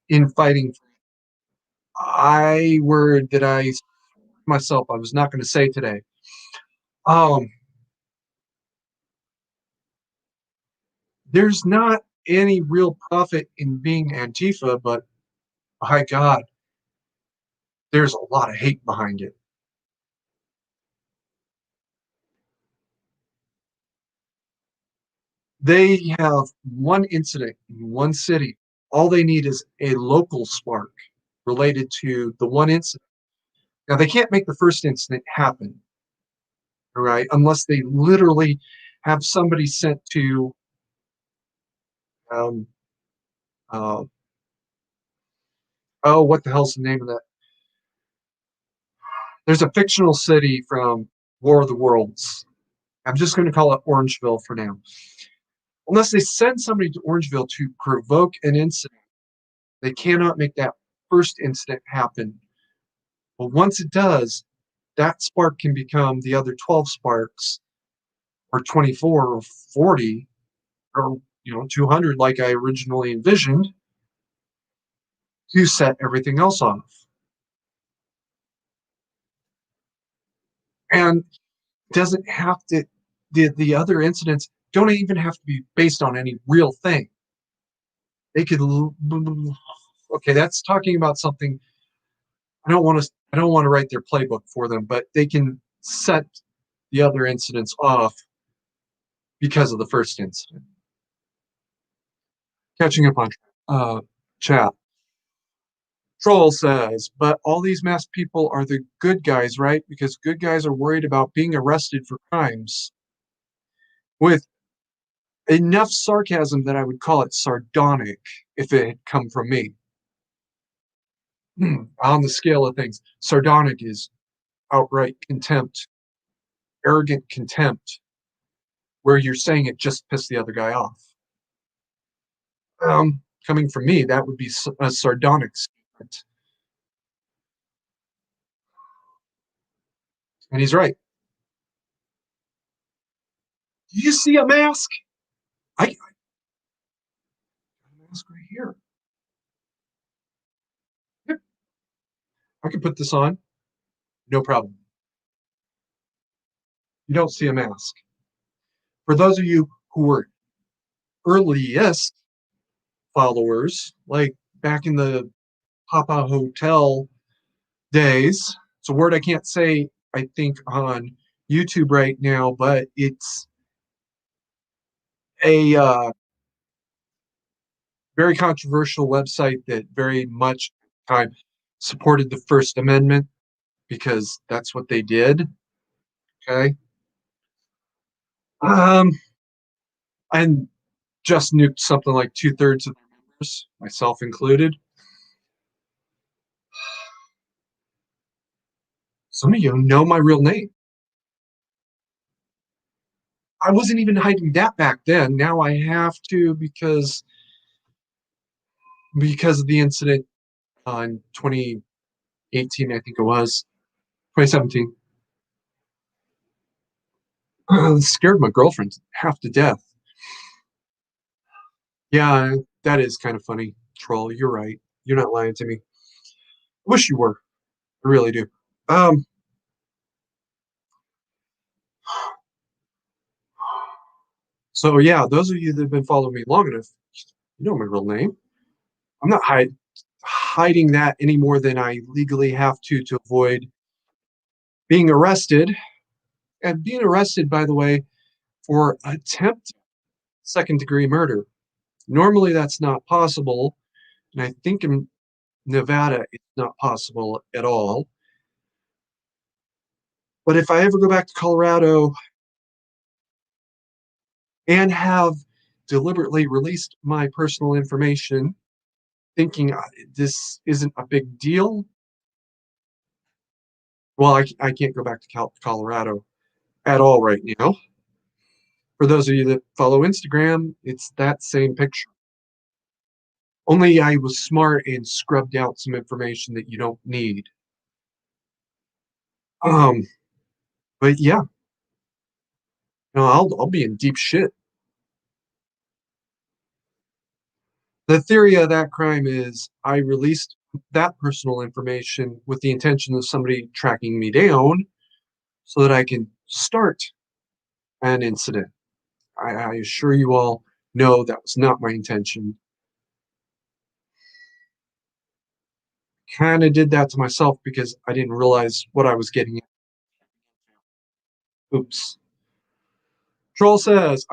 in fighting. I word that I myself I was not going to say today. Um, there's not any real profit in being Antifa, but by God, there's a lot of hate behind it. They have one incident in one city. All they need is a local spark related to the one incident. Now, they can't make the first incident happen, all right, unless they literally have somebody sent to, um, uh, oh, what the hell's the name of that? There's a fictional city from War of the Worlds. I'm just going to call it Orangeville for now. Unless they send somebody to Orangeville to provoke an incident, they cannot make that first incident happen. But once it does, that spark can become the other 12 sparks or 24 or 40 or 200 like I originally envisioned to set everything else off. And it doesn't have to the other incidents don't even have to be based on any real thing. They could okay, that's talking about something I don't want to write their playbook for them, but they can set the other incidents off because of the first incident. Catching up on chat. Troll says, but all these masked people are the good guys, right? Because good guys are worried about being arrested for crimes. With enough sarcasm that I would call it sardonic if it had come from me. On the scale of things, sardonic is outright contempt, arrogant contempt, where you're saying it just pissed the other guy off. Coming from me, that would be a sardonic statement. And he's right. Do you see a mask? I got a mask right here. Yep, I can put this on. No problem. You don't see a mask. For those of you who were earliest followers, like back in the Papa Hotel days, it's a word I can't say, I think, on YouTube right now, but it's a very controversial website that very much time supported the First Amendment because that's what they did. Okay. Um, and just nuked something like 2/3 of their members, myself included. Some of you know my real name. I wasn't even hiding that back then. Now I have to because of the incident in 2018, I think it was 2017. Scared my girlfriend half to death. Yeah, that is kind of funny. Troll, you're right. You're not lying to me. I wish you were. I really do. Um, so yeah, those of you that have been following me long enough, you know my real name. I'm not hiding. hiding that any more than I legally have to avoid being arrested. And being arrested, by the way, for attempt second degree murder. Normally, that's not possible. And I think in Nevada, it's not possible at all. But if I ever go back to Colorado and have deliberately released my personal information, thinking this isn't a big deal, well, I can't go back to Colorado at all right now. For those of you that follow Instagram, it's that same picture. Only I was smart and scrubbed out some information that you don't need. Um, but yeah, no, I'll be in deep shit. The theory of that crime is I released that personal information with the intention of somebody tracking me down so that I can start an incident. I assure you all, no, that was not my intention. Kind of did that to myself because I didn't realize what I was getting into. Oops. Troll says,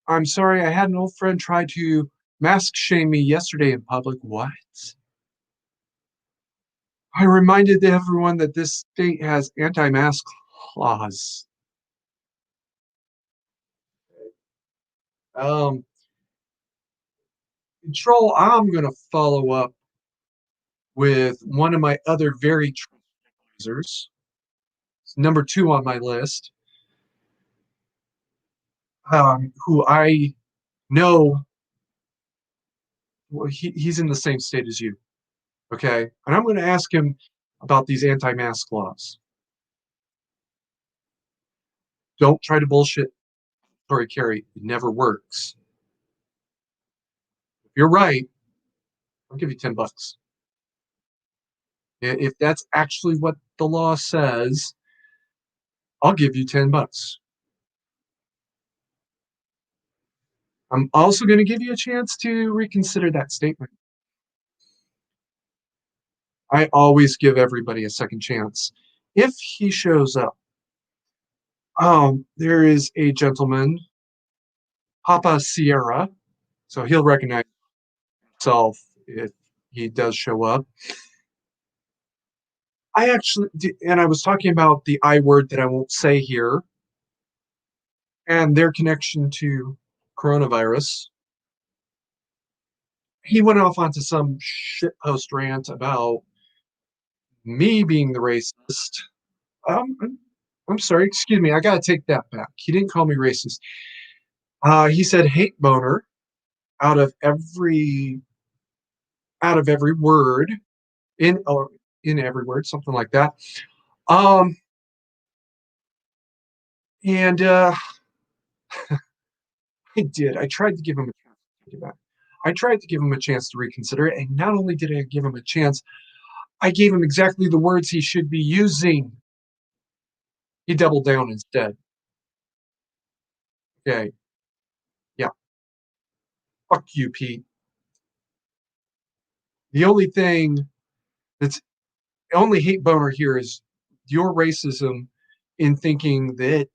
I'm sorry, I had an old friend try to mask shame me yesterday in public. What? I reminded everyone that this state has anti-mask laws. Um, Troll, I'm gonna follow up with one of my other very users, number two on my list, who I know, well, he's in the same state as you. Okay, and I'm going to ask him about these anti-mask laws. Don't try to bullshit Tory Carey. It never works. If you're right, I'll give you $10. If that's actually what the law says, I'll give you $10. I'm also going to give you a chance to reconsider that statement. I always give everybody a second chance. If he shows up, there is a gentleman, Papa Sierra, so he'll recognize himself if he does show up. I actually, and I was talking about the I word that I won't say here and their connection to coronavirus. He went off onto some shitpost rant about me being the racist. Um, I'm sorry, excuse me, I gotta take that back. He didn't call me racist. He said hate boner out of every word in every word, something like that. Um, and I did. I tried to give him a chance to take it back. I tried to give him a chance to reconsider it, and not only did I give him a chance, I gave him exactly the words he should be using. He doubled down instead. Okay, yeah, fuck you, Pete. The only thing that's only hate boner here is your racism in thinking that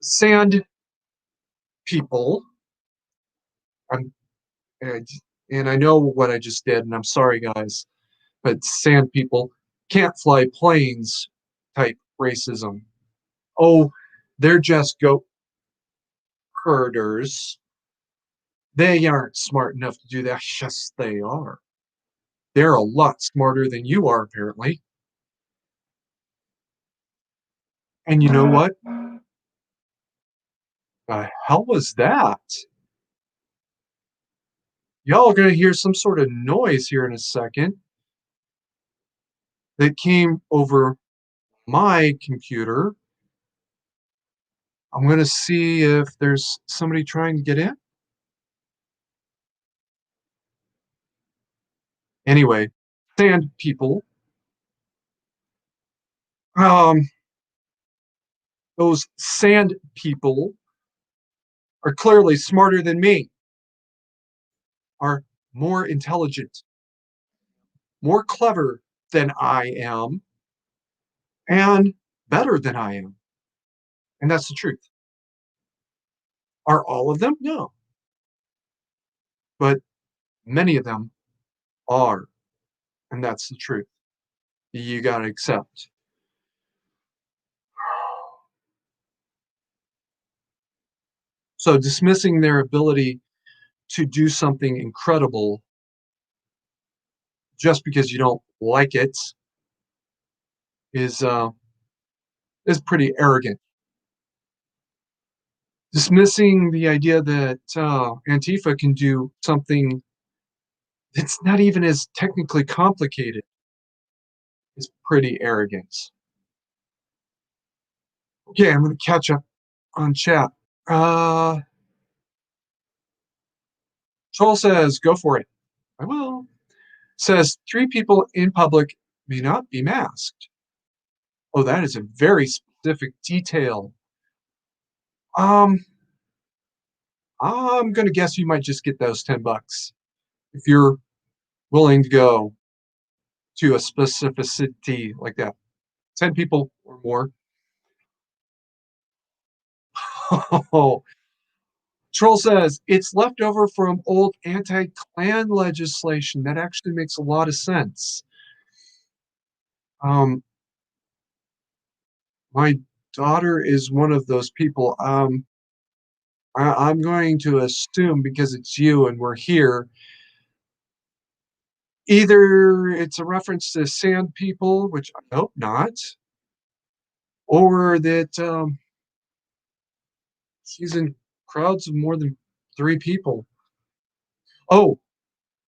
sand people, I'm, and I know what I just did, and I'm sorry, guys, but sand people can't fly planes type racism. Oh, they're just goat herders. They aren't smart enough to do that. Yes, they are. They're a lot smarter than you are, apparently. And you know what? The hell was that? Y'all are going to hear some sort of noise here in a second that came over my computer. I'm going to see if there's somebody trying to get in. Anyway, sand people. Um, those sand people are clearly smarter than me. Are more intelligent, more clever than I am, and better than I am. And that's the truth. Are all of them? No, but many of them are. And that's the truth. You got to accept. So dismissing their ability to do something incredible just because you don't like it is is pretty arrogant. Dismissing the idea that Antifa can do something that's not even as technically complicated is pretty arrogant. Okay, I'm going to catch up on chat. Uh, Troll says, "Go for it." I will. Says three people in public may not be masked. Oh, that is a very specific detail. Um, I'm gonna guess you might just get those $10 if you're willing to go to a specificity like that. 10 people or more. Oh, Troll says it's left over from old anti-Klan legislation. That actually makes a lot of sense. Um, my daughter is one of those people. I'm going to assume because it's you and we're here, either it's a reference to sand people, which I hope not, or that she's in crowds of more than three people. Oh,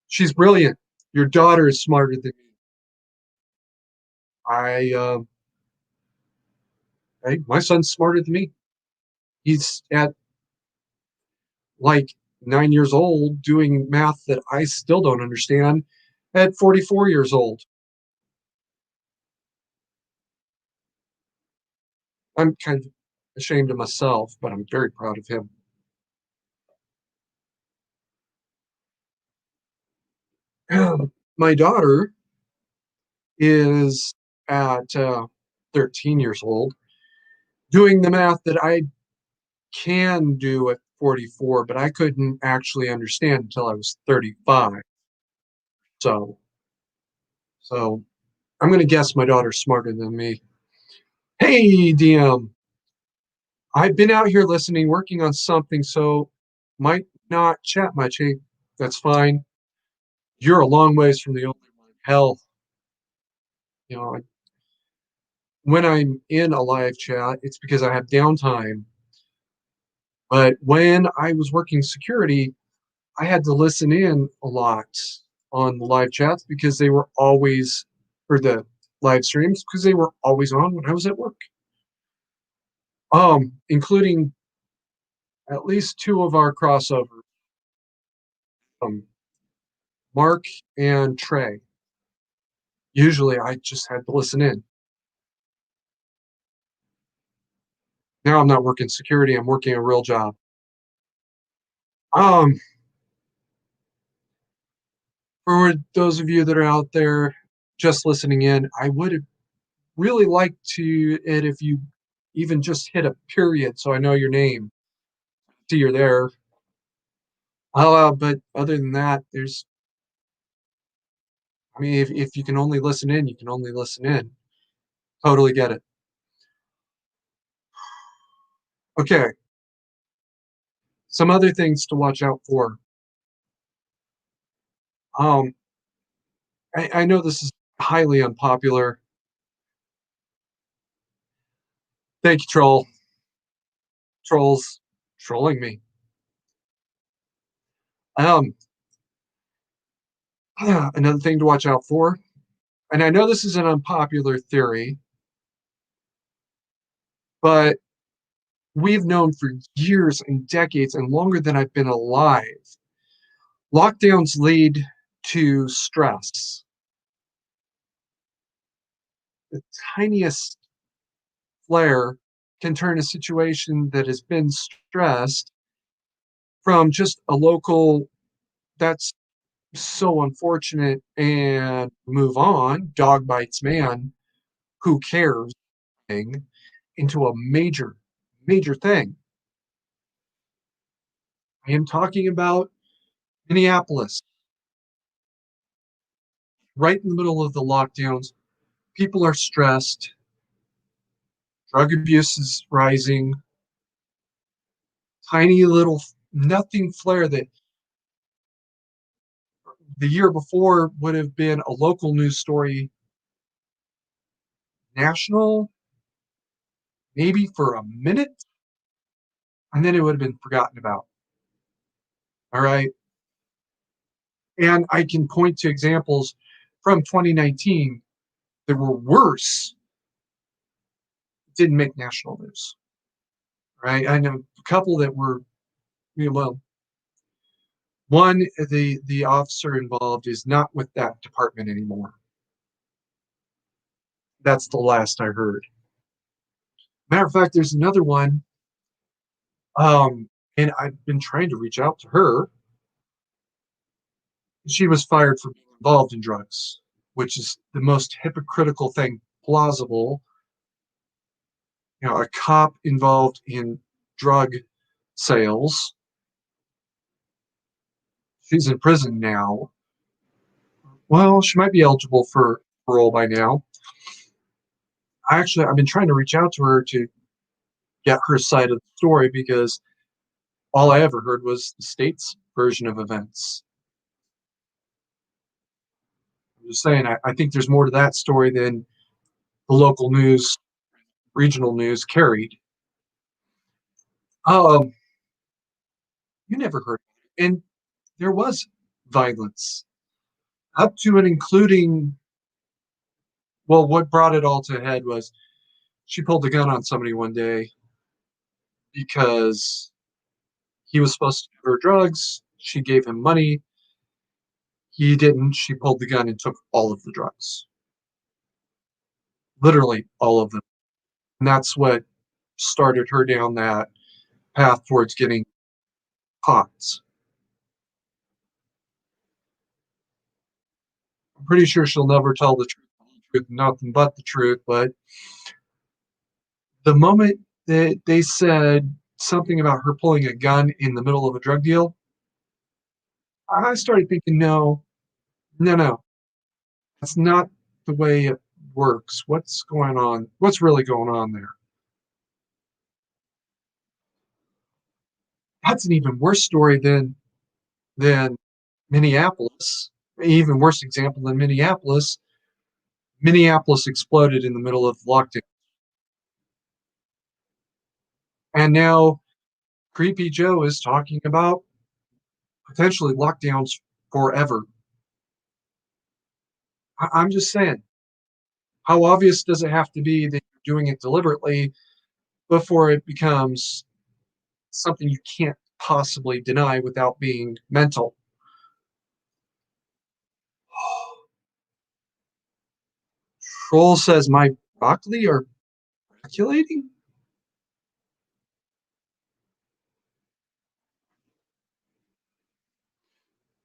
she's brilliant. Your daughter is smarter than me. I, hey, my son's smarter than me. He's at like 9 years old doing math that I still don't understand at 44 years old. I'm kind of ashamed of myself, but I'm very proud of him. My daughter is at 13 years old doing the math that I can do at 44, but I couldn't actually understand until I was 35. So, so I'm going to guess my daughter's smarter than me. Hey, DM, I've been out here listening, working on something, so might not chat much. Hey, that's fine. You're a long ways from the only one. Hell, you know, when I'm in a live chat, it's because I have downtime. But when I was working security, I had to listen in a lot on the live chats because they were always, or the live streams, because they were always on when I was at work. Including at least two of our crossovers, um, Mark and Trey. Usually I just had to listen in. Now I'm not working security, I'm working a real job. Um, for those of you that are out there just listening in, I would really like to it if you even just hit a period so I know your name. See you're there. But other than that, there's I mean if you can only listen in, you can only listen in. Totally get it. Okay. Some other things to watch out for. Um, I know this is highly unpopular. Thank you, troll. Trolls trolling me. Um, another thing to watch out for, and I know this is an unpopular theory, but we've known for years and decades and longer than I've been alive, lockdowns lead to stress. The tiniest flare can turn a situation that has been stressed from just a local that's so unfortunate and move on. Dog bites man. Who cares? Thing into a major, major thing. I am talking about Minneapolis, right in the middle of the lockdowns. People are stressed. Drug abuse is rising. Tiny little nothing flare that the year before would have been a local news story, national, maybe for a minute, and then it would have been forgotten about. All right. And I can point to examples from 2019 that were worse, didn't make national news. Right. I know a couple that were, well, one, the officer involved is not with that department anymore. That's the last I heard. Matter of fact, there's another one, and I've been trying to reach out to her. She was fired for being involved in drugs, which is the most hypocritical thing plausible. A cop involved in drug sales. She's in prison now. Well, she might be eligible for parole by now. I've been trying to reach out to her to get her side of the story because all I ever heard was the state's version of events. I'm just saying, I think there's more to that story than the local news, regional news carried. Um, you never heard, and there was violence up to and including. Well, what brought it all to a head was she pulled a gun on somebody one day because he was supposed to give her drugs. She gave him money. He didn't. She pulled the gun and took all of the drugs, literally all of them. And that's what started her down that path towards getting caught. I'm pretty sure she'll never tell the truth, nothing but the truth. But the moment that they said something about her pulling a gun in the middle of a drug deal, I started thinking, no, no, no, that's not the way it works. What's going on? What's really going on there? That's an even worse story than Minneapolis. Even worse example than Minneapolis. Minneapolis exploded in the middle of lockdown, and now Creepy Joe is talking about potentially lockdowns forever. I'm just saying, how obvious does it have to be that you're doing it deliberately before it becomes something you can't possibly deny without being mental? Troll says my broccoli are speculating.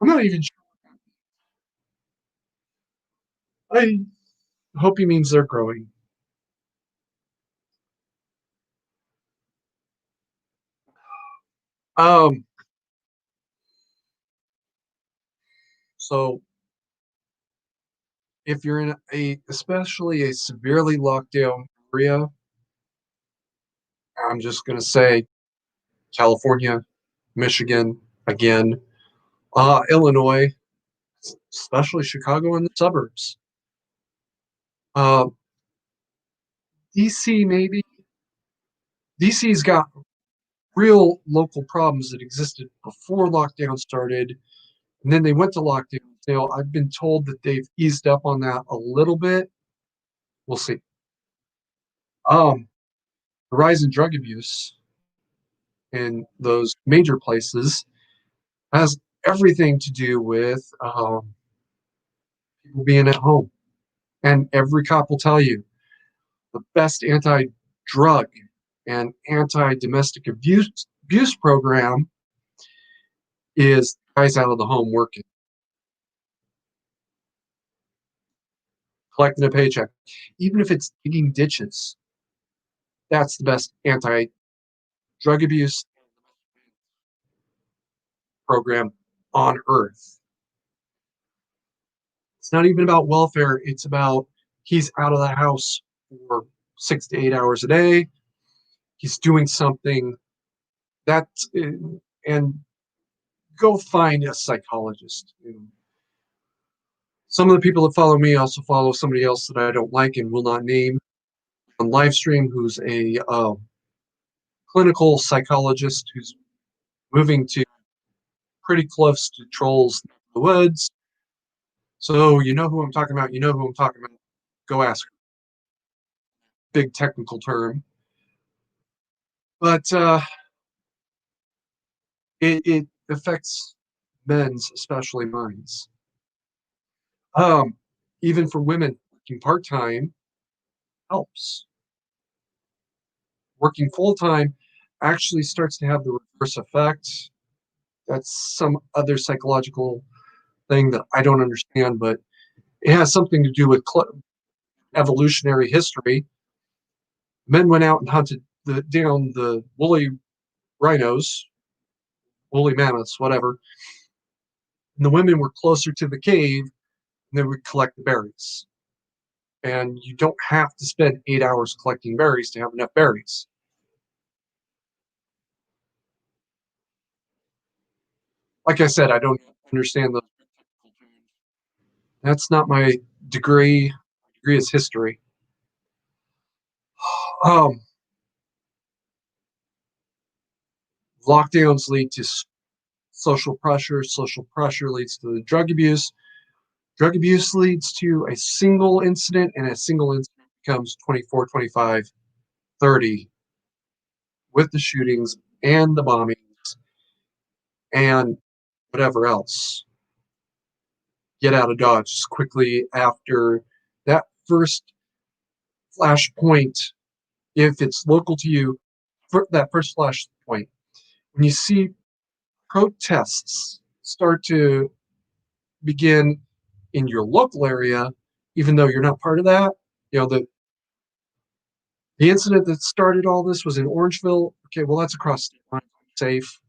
I'm not even sure. I hope he means they're growing. Um, so if you're in especially a severely locked down area, I'm just gonna say California, Michigan, again, Illinois, especially Chicago and the suburbs. Uh, DC maybe. DC's got real local problems that existed before lockdown started, and then they went to lockdown. I've been told that they've eased up on that a little bit. We'll see. Um, the rise in drug abuse in those major places has everything to do with people being at home. And every cop will tell you the best anti drug and anti domestic abuse program is guys out of the home working. collecting a paycheck. Even if it's digging ditches, that's the best anti-drug abuse program on earth. It's not even about welfare. It's about he's out of the house for 6 to 8 hours a day. He's doing something that, and go find a psychologist. Some of the people that follow me also follow somebody else that I don't like and will not name on live stream, who's a clinical psychologist who's moving to pretty close to trolls in the woods. So you know who I'm talking about. You know who I'm talking about. Go ask her. Big technical term, but it affects men's, especially minds. Um, Even for women, working part time helps. Working full time actually starts to have the reverse effect. That's some other psychological thing that I don't understand, but it has something to do with evolutionary history. Men went out and hunted down the woolly rhinos, woolly mammoths, whatever. And the women were closer to the cave and they would collect the berries. And you don't have to spend 8 hours collecting berries to have enough berries. Like I said, I don't understand those. That's not my degree. My degree is history. Um, Lockdowns lead to social pressure. Social pressure leads to the drug abuse. Drug abuse leads to a single incident, and a single incident becomes 24, 25, 30 with the shootings and the bombings and whatever else. Get out of Dodge as quickly after that first flashpoint, if it's local to you, for that first flashpoint. When you see protests start to begin in your local area, even though you're not part of that, the incident that started all this was in Orangeville. Okay, well, that's across state lines, safe.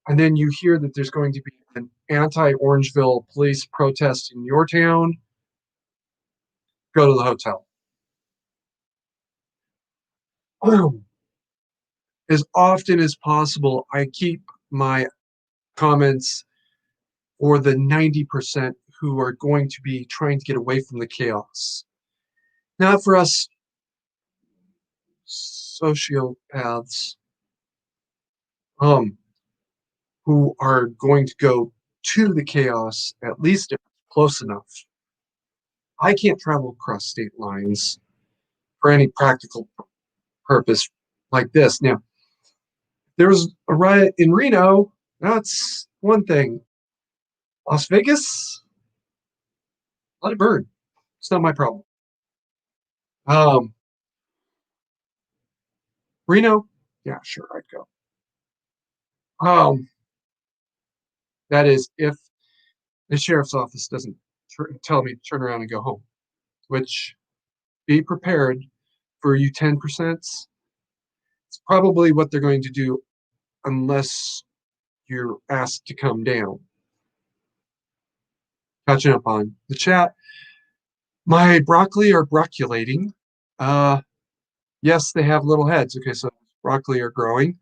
And then you hear that there's going to be an anti-Orangeville police protest in your town. Go to the hotel. As often as possible, I keep my comments for the 90% who are going to be trying to get away from the chaos. Not for us sociopaths, um, who are going to go to the chaos, at least if it's close enough. I can't travel across state lines for any practical purpose like this. Now, there was a riot in Reno. That's one thing. Las Vegas, let it burn. It's not my problem. Um, Reno, yeah, sure, I'd go. Um, that is, if the sheriff's office doesn't tell me to turn around and go home, which be prepared for you 10%. It's probably what they're going to do unless you're asked to come down. Catching up on the chat. My broccoli are brocculating. Uh, yes, they have little heads. Okay, so broccoli are growing.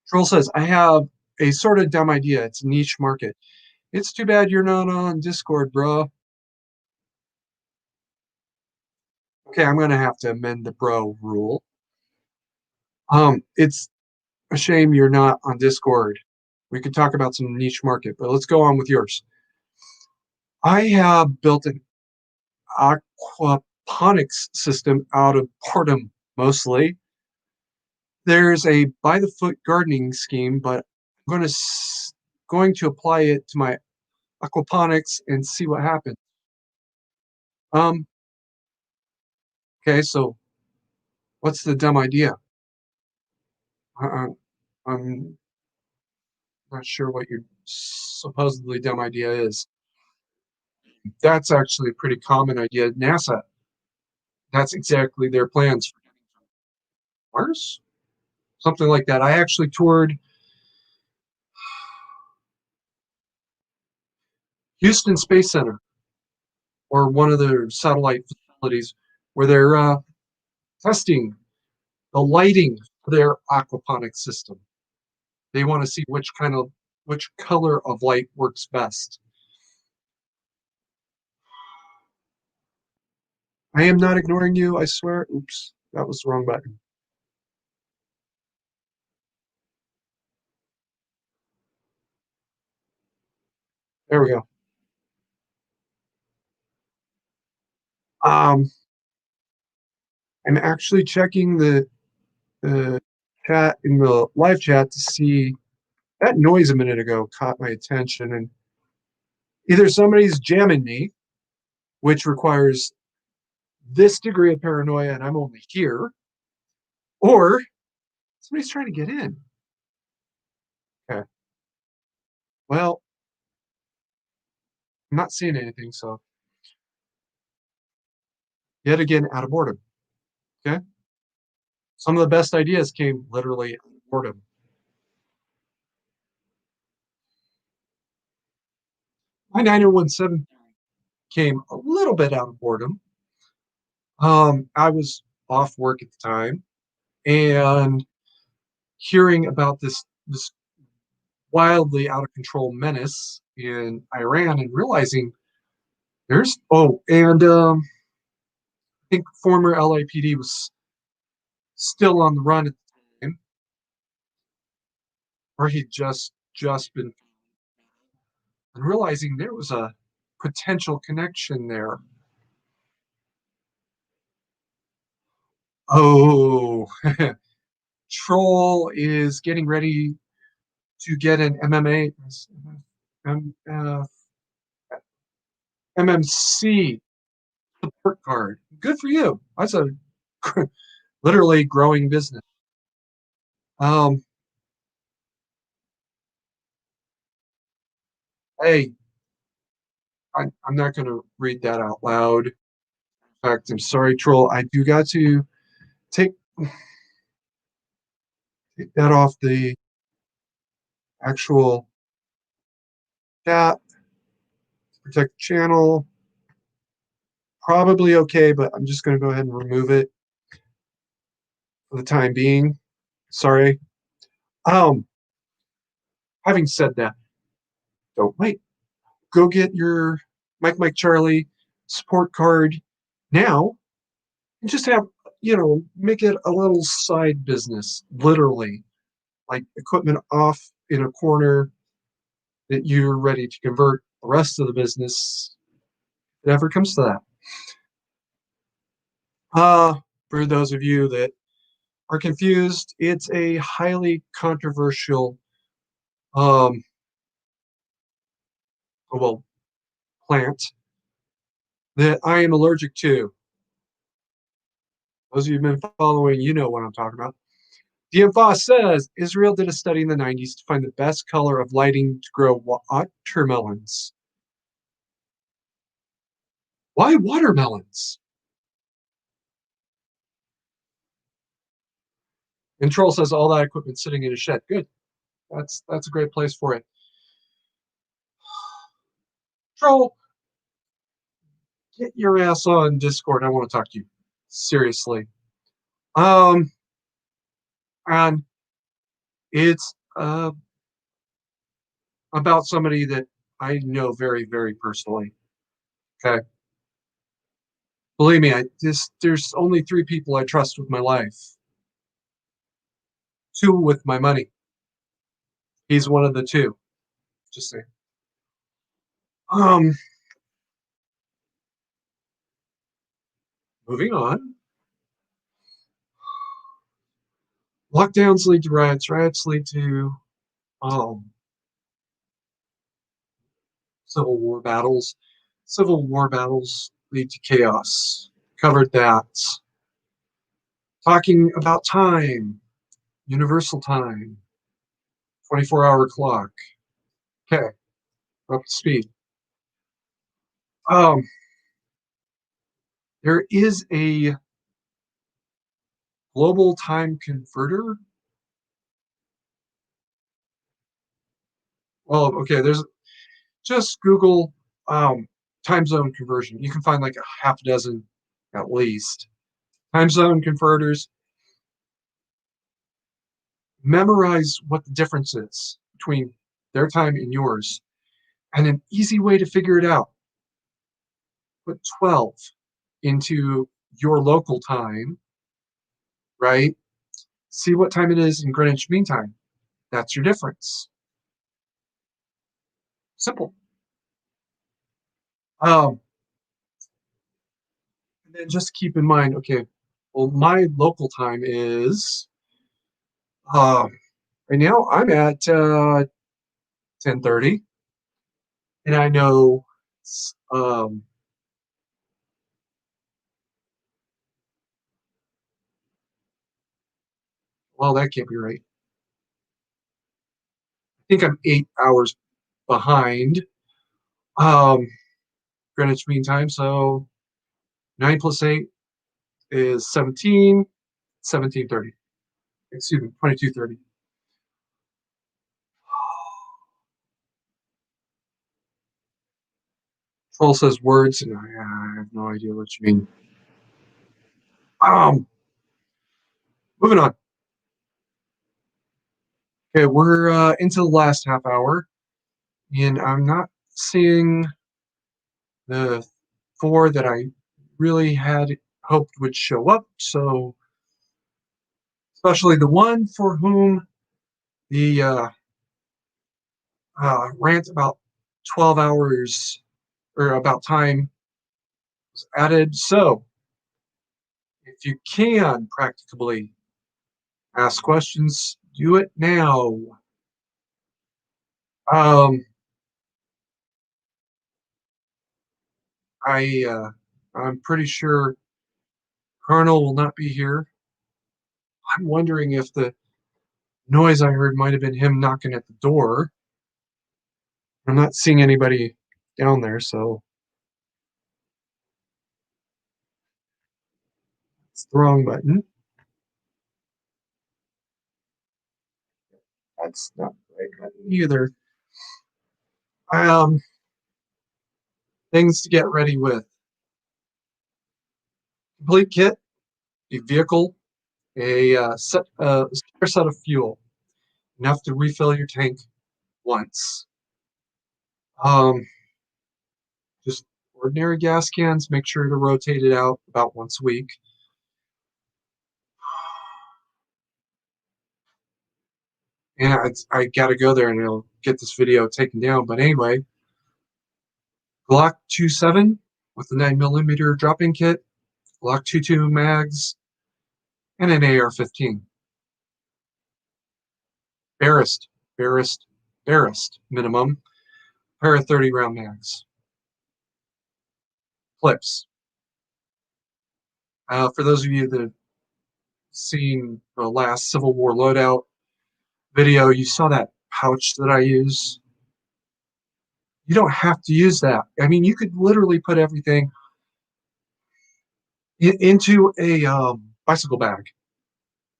Troll says, I have a sort of dumb idea. It's a niche market. It's too bad you're not on Discord, bro. Okay, I'm gonna have to amend the bro rule. It's a shame you're not on Discord. We could talk about some niche market, but let's go on with yours. I have built an aquaponics system out of boredom mostly. There's a by the foot gardening scheme, but I'm going to apply it to my aquaponics and see what happens. Um, okay, so what's the dumb idea? I'm not sure what you're supposedly dumb idea is. That's actually a pretty common idea. NASA, that's exactly their plans for Mars, something like that. I actually toured Houston Space Center, or one of their satellite facilities, where they're testing the lighting for their aquaponics system. They want to see which color of light works best. I am not ignoring you, I swear. Oops, that was the wrong button. There we go. Um, I'm actually checking the chat in the live chat to see that noise a minute ago caught my attention, and either somebody's jamming me, which requires this degree of paranoia, and I'm only here, or somebody's trying to get in. Okay. Well, I'm not seeing anything, so yet again, out of boredom. Okay. Some of the best ideas came literally out of boredom. My 9017 came a little bit out of boredom. I was off work at the time and hearing about this wildly out of control menace in Iran and realizing there's and I think former LAPD was still on the run at the time, or he'd just been, and realizing there was a potential connection there. Oh, Troll is getting ready to get an MMA, MMC support card. Good for you. That's a literally growing business. Um, hey, I'm not going to read that out loud. In fact, I'm sorry, Troll. I do got to take, take that off the actual chat, protect the channel. Probably okay, but I'm just going to go ahead and remove it for the time being. Sorry. Um, Having said that, don't wait. Go get your Mike Charlie support card now and just have, make it a little side business, literally, like equipment off in a corner that you're ready to convert the rest of the business if it ever comes to that. For those of you that are confused, it's a highly controversial, um, well, plant that I am allergic to. Those of you who've been following, you know what I'm talking about. DMFOS says Israel did a study in the 90s to find the best color of lighting to grow watermelons. Why watermelons? And Troll says all that equipment sitting in a shed. Good. That's a great place for it. Troll, get your ass on Discord. I want to talk to you. Seriously. Um, and it's about somebody that I know very, very personally. Okay. Believe me, there's only three people I trust with my life. Two with my money. He's one of the two. Just saying. Um, Moving on. Lockdowns lead to riots. Riots lead to um, civil war battles. Civil war battles lead to chaos. Covered that. Talking about time, universal time, 24-hour clock. Okay. up to speed. Um, there is a global time converter. Well, okay, there's just Google um, time zone conversion. You can find like a half a dozen at least. Time zone converters, memorize what the difference is between their time and yours. And an easy way to figure it out, put 12 into your local time, right? See what time it is in Greenwich Mean Time. That's your difference. Simple. Um, and then just keep in mind, okay, well, my local time is right now I'm at 10:30, and I know um, well, that can't be right. I think I'm 8 hours behind Greenwich Mean Time. So 9 plus 8 is 17, 17:30. Excuse me, 22:30. Troll says words, and I have no idea what you mean. Um, moving on. Okay, we're into the last half hour, and I'm not seeing the four that I really had hoped would show up. So, especially the one for whom the rant about 12 hours or about time was added. So, if you can practically ask questions, do it now. Um, I'm pretty sure Colonel will not be here. I'm wondering if the noise I heard might have been him knocking at the door. I'm not seeing anybody down there, so it's the wrong button. That's not the right button either. Um, things to get ready with: complete kit, a vehicle, a spare set of fuel, enough to refill your tank once. Um, just ordinary gas cans. Make sure to rotate it out about once a week. Yeah, I got to go there and I'll get this video taken down. But anyway, Glock 27 with the 9mm drop-in kit, Glock 22 mags, and an AR-15. Barrist, barrist, barrist minimum. Pair of 30-round mags. Clips. For those of you that have seen the last Civil War loadout video, you saw that pouch that I use. You don't have to use that. I mean, you could literally put everything into a bicycle bag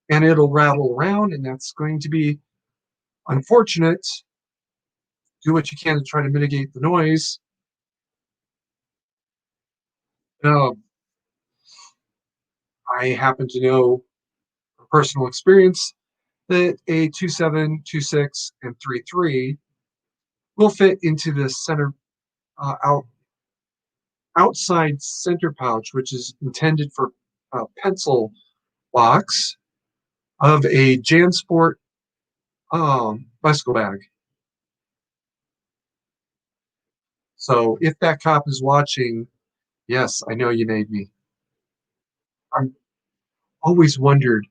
and it'll rattle around, and that's going to be unfortunate. Do what you can to try to mitigate the noise. Um, I happen to know from personal experience that a 27, 26, and 33 will fit into the center outside center pouch, which is intended for pencil box of a JanSport bicycle bag. So if that cop is watching, yes, I know you made me. I'm always wondered,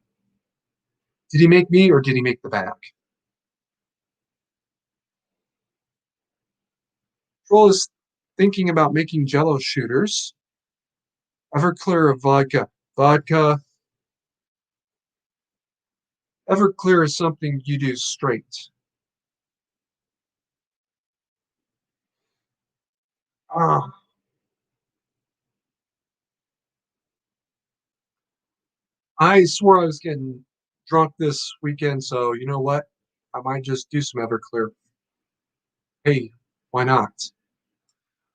did he make me or did he make the bag? Troll is thinking about making Jello shooters. Everclear of vodka. Vodka. Everclear is something you do straight. Uh, I swore I was getting drunk this weekend, so you know what? I might just do some Everclear. Hey, why not?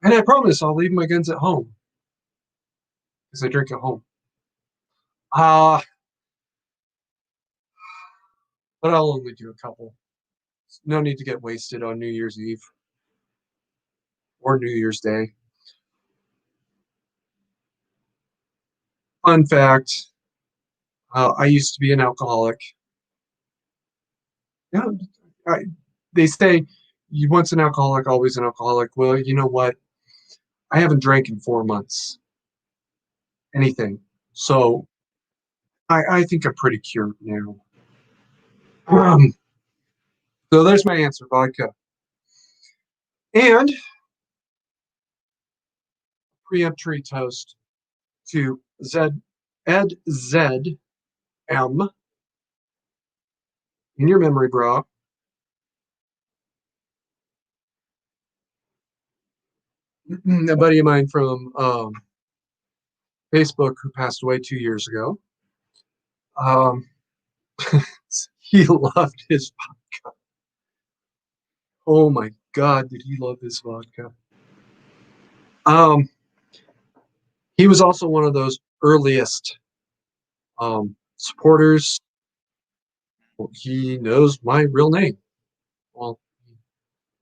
And I promise I'll leave my guns at home because I drink at home. Uh, but I'll only do a couple. No need to get wasted on New Year's Eve or New Year's Day. Fun fact, I used to be an alcoholic. Yeah, I, they say you once an alcoholic, always an alcoholic. Well, you know what? I haven't drank in 4 months, anything. So I think I'm pretty cured now. So there's my answer, vodka. And preemptory toast to Ed Z M in your memory, bro. A buddy of mine from Facebook who passed away 2 years ago. Um, he loved his. Oh my God, did he love his vodka? Um, he was also one of those earliest supporters. Well, he knows my real name. Well,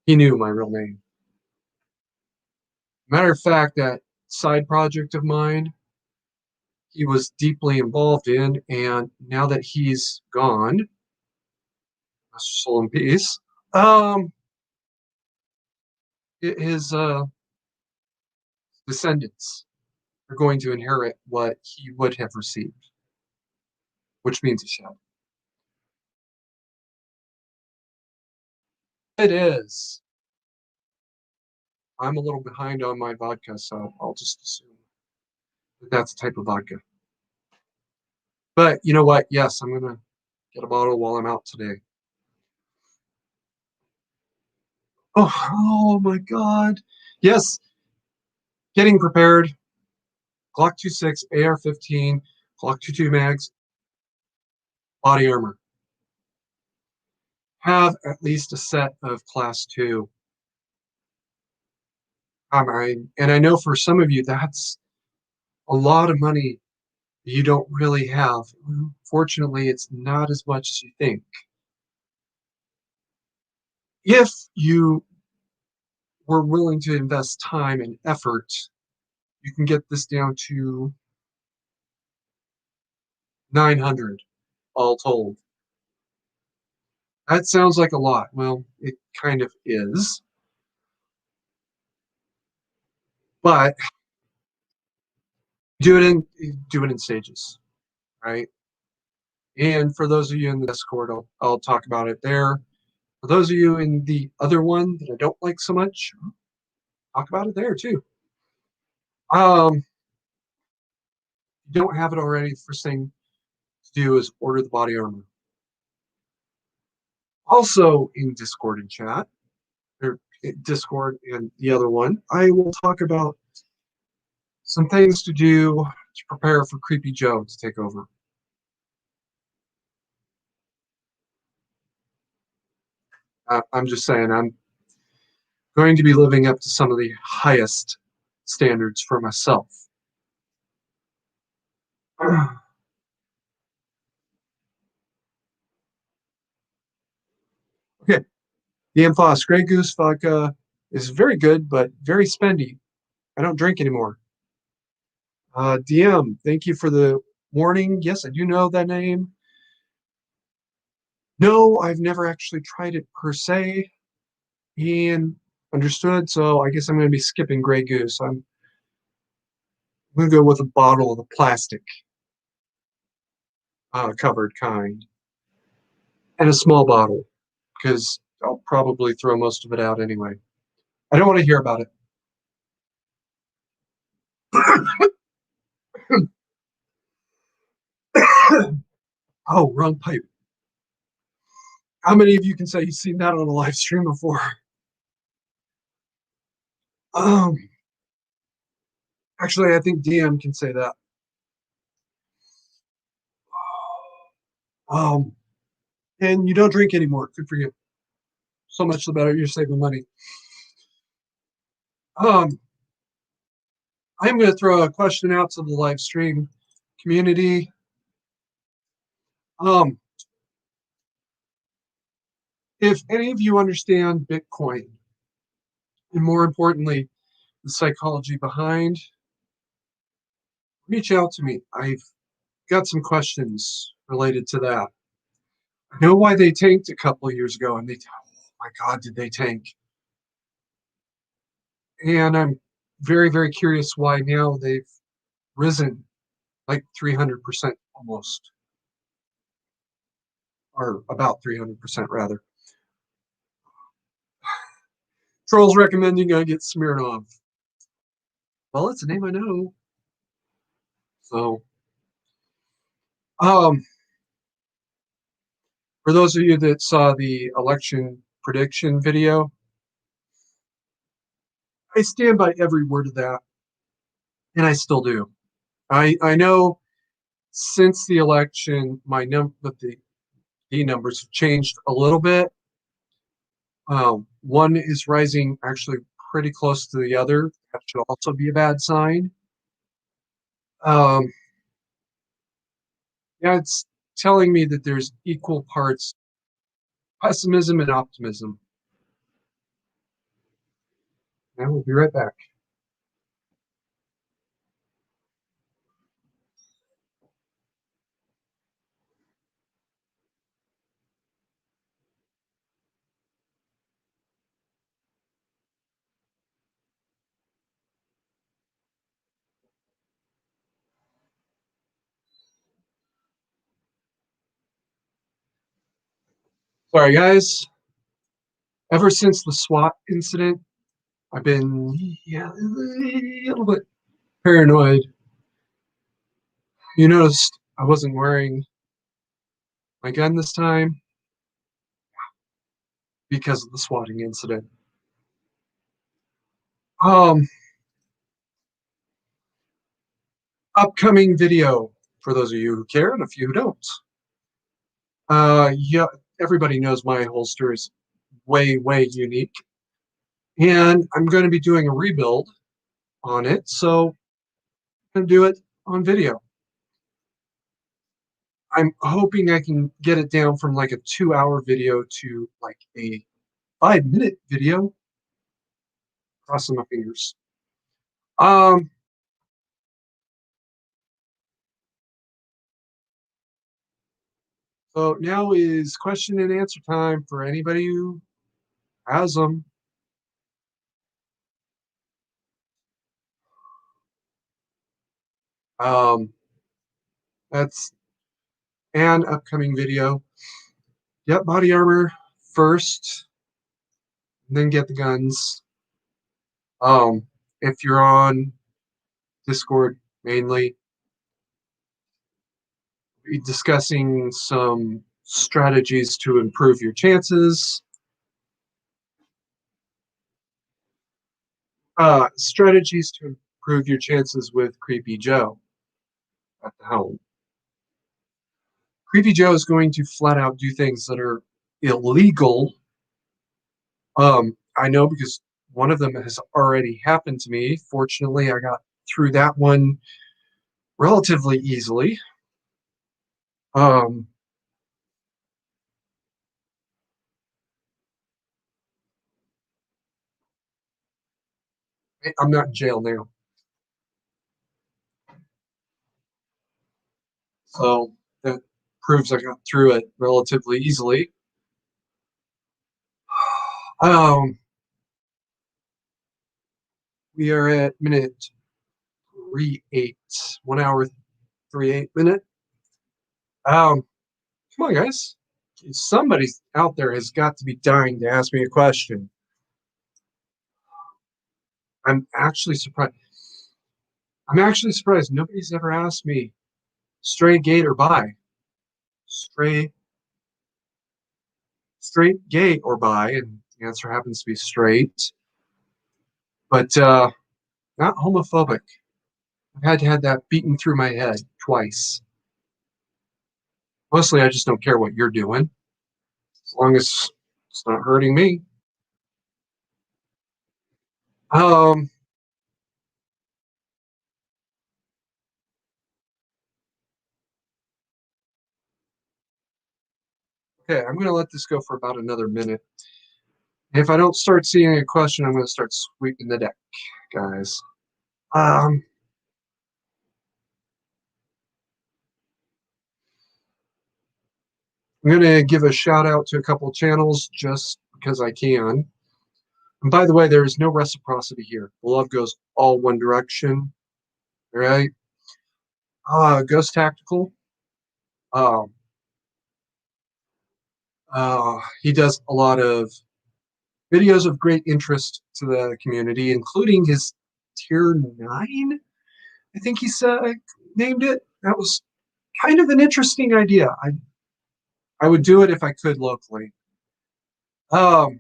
he knew my real name. Matter of fact, that side project of mine, he was deeply involved in, and now that he's gone, soul in peace. Um, his descendants are going to inherit what he would have received, which means a shell. It is. I'm a little behind on my vodka, so I'll just assume that that's the type of vodka. But you know what? Yes, I'm gonna get a bottle while I'm out today. Oh my God. Yes, getting prepared. Glock 26, AR-15, Glock 22 mags, body armor. Have at least a set of class two. And I know for some of you that's a lot of money you don't really have. Fortunately, it's not as much as you think. If you were willing to invest time and effort, you can get this down to 900 all told. That sounds like a lot. Well, it kind of is, but do it in stages, right? And for those of you in the Discord, I'll talk about it there. For those of you in the other one that I don't like so much, talk about it there too. If you don't have it already, the first thing to do is order the body armor. Also in Discord and chat, or Discord and the other one, I will talk about some things to do to prepare for Creepy Joe to take over. I'm just saying, I'm going to be living up to some of the highest standards for myself. Okay, the Amphos Grey Goose vodka is very good, but very spendy. I don't drink anymore. DM, thank you for the warning. Yes, I do know that name. No, I've never actually tried it per se, and understood. So I guess I'm going to be skipping Grey Goose. I'm going to go with a bottle of the plastic covered kind and a small bottle because I'll probably throw most of it out anyway. I don't want to hear about it. Oh, wrong pipe. How many of you can say you've seen that on a live stream before? Um, Actually, I think DM can say that. Um, and you don't drink anymore. Good for you. So much the better. You're saving money. Um, I'm going to throw a question out to the live stream community. Um, if any of you understand Bitcoin, and more importantly, the psychology behind, reach out to me. I've got some questions related to that. I know why they tanked a couple of years ago, and oh my God, did they tank? And I'm very, very curious why now they've risen like 300% almost, or about 300% rather. Trolls recommending I get Smirnoff. Well, it's a name I know. So, um, for those of you that saw the election prediction video, I stand by every word of that, and I still do. I know since the election, but the numbers have changed a little bit. One is rising actually pretty close to the other. That should also be a bad sign. Um, yeah, it's telling me that there's equal parts pessimism and optimism. And we'll be right back. Sorry, guys. Ever since the SWAT incident, I've been a little bit paranoid. You noticed I wasn't wearing my gun this time because of the swatting incident. Um, Upcoming video for those of you who care and a few who don't. Yeah, everybody knows my holster is way, way unique, and I'm going to be doing a rebuild on it, so I'm going to do it on video. I'm hoping I can get it down from like a 2 hour video to like a 5 minute video. Crossing my fingers. Um, so now is question and answer time for anybody who has them. Um, that's an upcoming video. Yep, body armor first, then get the guns. If you're on Discord mainly, be discussing some strategies to improve your chances. Strategies to improve your chances with Creepy Joe at the helm. Creepy Joe is going to flat out do things that are illegal. I know because one of them has already happened to me. Fortunately, I got through that one relatively easily. Um, I'm not in jail now, so that proves I got through it relatively easily. Um, we are at minute 3:08, 1 hour 3:08 minute. Come on, guys. Somebody out there has got to be dying to ask me a question. I'm actually surprised. I'm actually surprised nobody's ever asked me stray, gate, or bi. Stray, straight, gay, or bi, and the answer happens to be straight, but not homophobic. I've had that beaten through my head twice. Mostly, I just don't care what you're doing, as long as it's not hurting me. Um, okay, I'm going to let this go for about another minute. If I don't start seeing a question, I'm going to start sweeping the deck, guys. Um, I'm going to give a shout out to a couple channels just because I can. And by the way, there is no reciprocity here. The love goes all one direction, right? Ghost Tactical. Um, he does a lot of videos of great interest to the community, including his Tier 9, I think he said, named it. That was kind of an interesting idea. I would do it if I could locally. Um,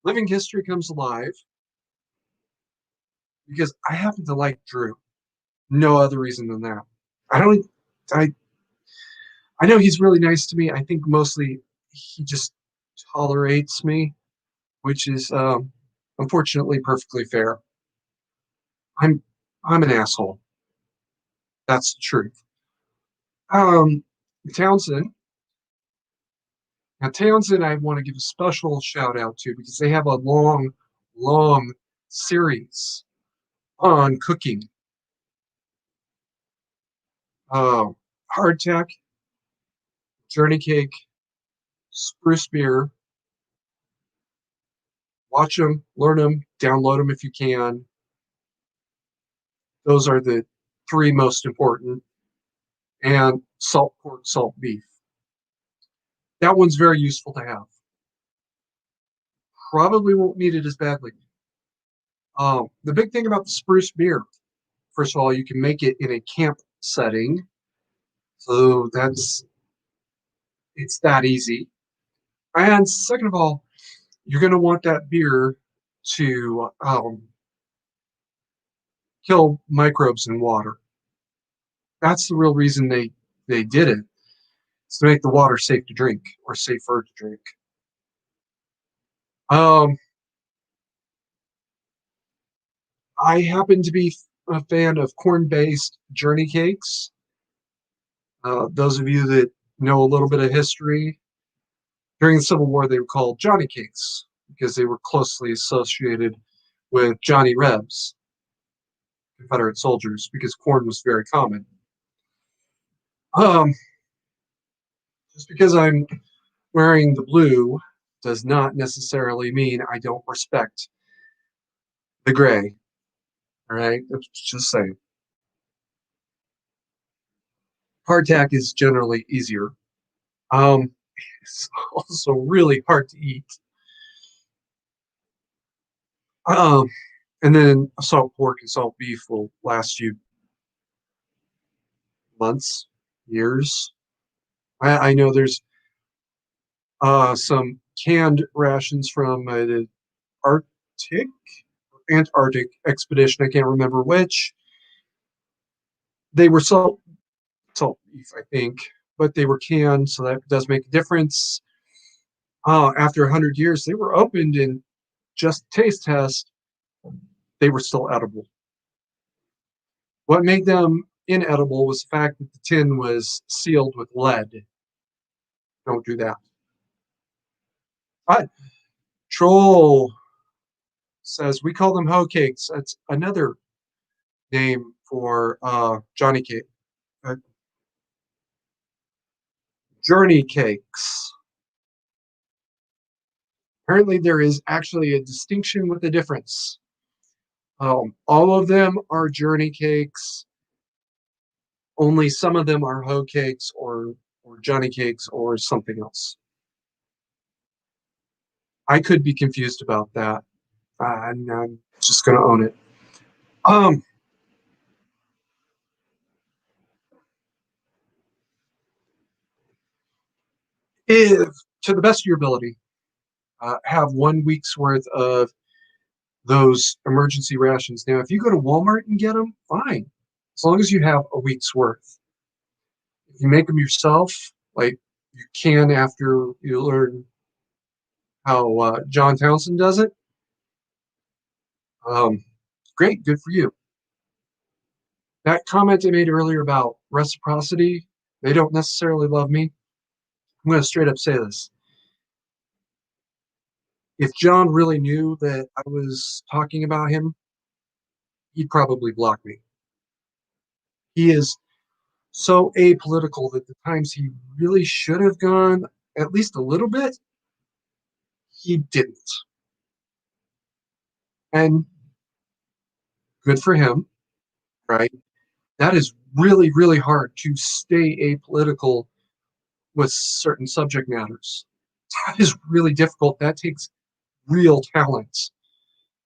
Living History comes alive because I happen to like Drew. No other reason than that. I don't. I I know he's really nice to me. I think mostly he just tolerates me, which is unfortunately perfectly fair. I'm I'm an asshole. That's the truth. Um, Townsend. Now Townsend, I want to give a special shout out to because they have a long series on cooking. Hardtack, Journey Cake, Spruce Beer. Watch them, learn them, download them if you can. Those are the three most important. And salt pork, salt beef. That one's very useful to have. Probably won't need it as badly. The big thing about the spruce beer, first of all, you can make it in a camp setting. So it's that easy. And second of all, you're going to want that beer to kill microbes in water. That's the real reason they did it. It's to make the water safe to drink or safer to drink. Um, I happen to be a fan of corn-based journey cakes. Those of you that know a little bit of history, during the Civil War, they were called Johnny cakes because they were closely associated with Johnny Rebs, Confederate soldiers, because corn was very common. Um, just because I'm wearing the blue does not necessarily mean I don't respect the gray. All right, let's just say hardtack is generally easier. Um, it's also really hard to eat. Um, and then salt pork and salt beef will last you months, years. I know there's some canned rations from the Arctic, Antarctic expedition. I can't remember which. They were salt beef, I think, but they were canned, so that does make a difference. After 100 years, they were opened and just taste test. They were still edible. What made them inedible was the fact that the tin was sealed with lead. Don't do that. But Troll says we call them hoe cakes. That's another name for Johnny cake, uh, journey cakes. Apparently, there is actually a distinction with a difference. All of them are journey cakes. Only some of them are hoe cakes or Johnny cakes or something else. I could be confused about that. I'm just going to own it. Um, if to the best of your ability, have 1 week's worth of those emergency rations. Now, if you go to Walmart and get them, fine, as long as you have a week's worth. If you make them yourself, like you can after you learn how John Townsend does it, um, great, good for you. That comment I made earlier about reciprocity, they don't necessarily love me. I'm going to straight up say this. If John really knew that I was talking about him, he'd probably block me. He is so apolitical that the times he really should have gone at least a little bit, he didn't. And good for him, right? That is really, really hard to stay apolitical with certain subject matters. That is really difficult. That takes real talent.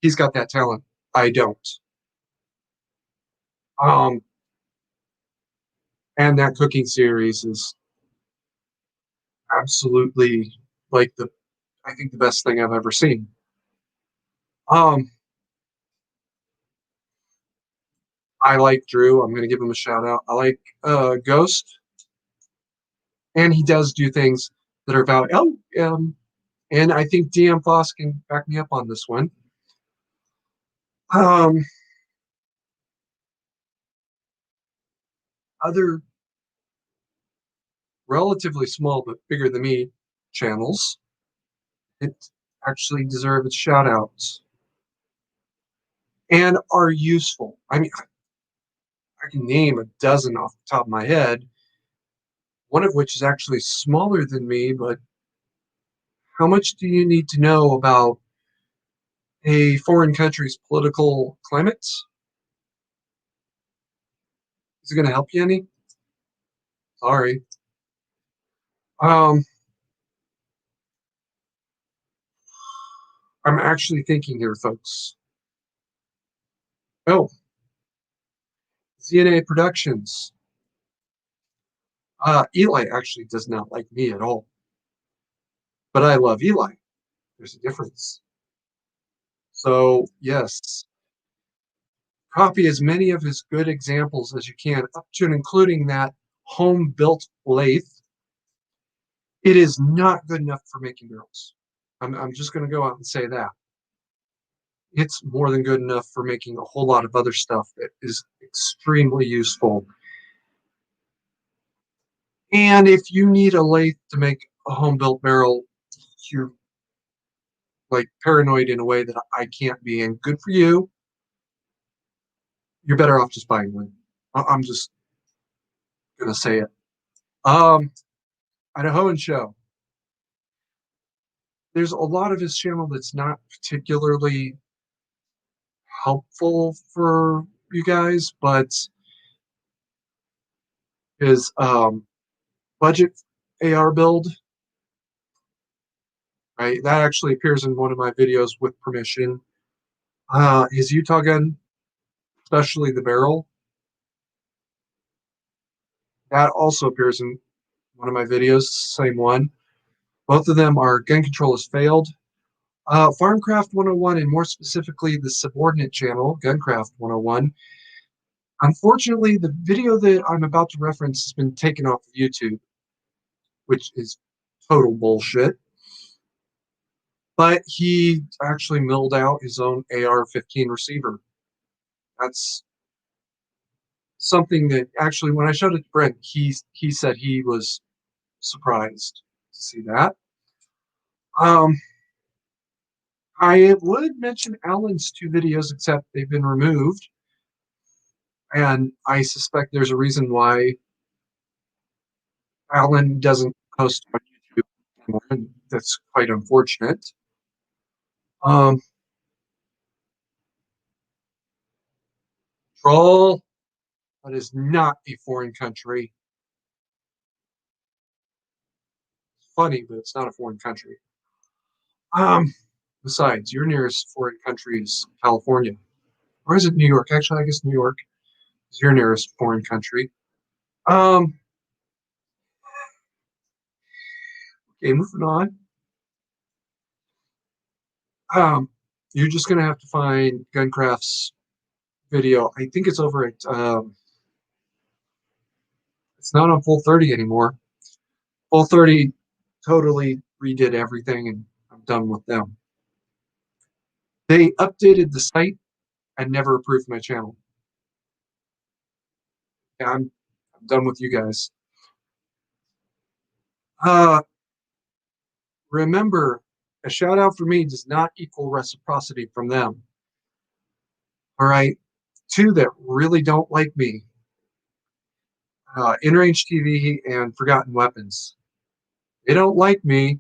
He's got that talent. I don't. Um, and that cooking series is absolutely like the I think the best thing I've ever seen. Um, I like Drew. I'm going to give him a shout out. I like Ghost, and he does do things that are about. And I think DM Foss can back me up on this one. Um, Other relatively small but bigger than me channels, it actually deserve its shout outs and are useful. I mean, I can name a dozen off the top of my head, one of which is actually smaller than me, but how much do you need to know about a foreign country's political climate? Is it going to help you any? Sorry. Um, I'm actually thinking here, folks. Oh, ZNA Productions. Eli actually does not like me at all, but I love Eli. There's a difference. So, yes, copy as many of his good examples as you can, up to and including that home built lathe. It is not good enough for making barrels. I'm just going to go out and say that. It's more than good enough for making a whole lot of other stuff that is extremely useful. And if you need a lathe to make a home built barrel, you're like paranoid in a way that I can't be. And good for you. You're better off just buying one. I'm just gonna say it. Um, Idahoan Show. There's a lot of his channel that's not particularly helpful for you guys, but his budget AR build, right? That actually appears in one of my videos with permission. His Utah gun, especially the barrel, that also appears in one of my videos, same one. Both of them are Gun Control Has Failed. Farmcraft 101, and more specifically, the subordinate channel, Guncraft 101. Unfortunately, the video that I'm about to reference has been taken off of YouTube, which is total bullshit. But he actually milled out his own AR-15 receiver. That's something that actually, when I showed it to Brent, he said he was surprised to see that. Um, I would mention Alan's two videos, except they've been removed. And I suspect there's a reason why Alan doesn't post on YouTube anymore. And that's quite unfortunate. Um, Troll, that is not a foreign country. It's funny, but it's not a foreign country. Um, Besides, your nearest foreign country is California. Or is it New York? Actually, I guess New York is your nearest foreign country. Um, okay, moving on. Um, You're just gonna have to find Guncraft's video. I think it's over at it's not on Full 30 anymore. Full 30 totally redid everything and I'm done with them. They updated the site and never approved my channel. Yeah, I'm done with you guys. Uh Remember, a shout out for me does not equal reciprocity from them. All right. Two that really don't like me, InRange TV and Forgotten Weapons. They don't like me,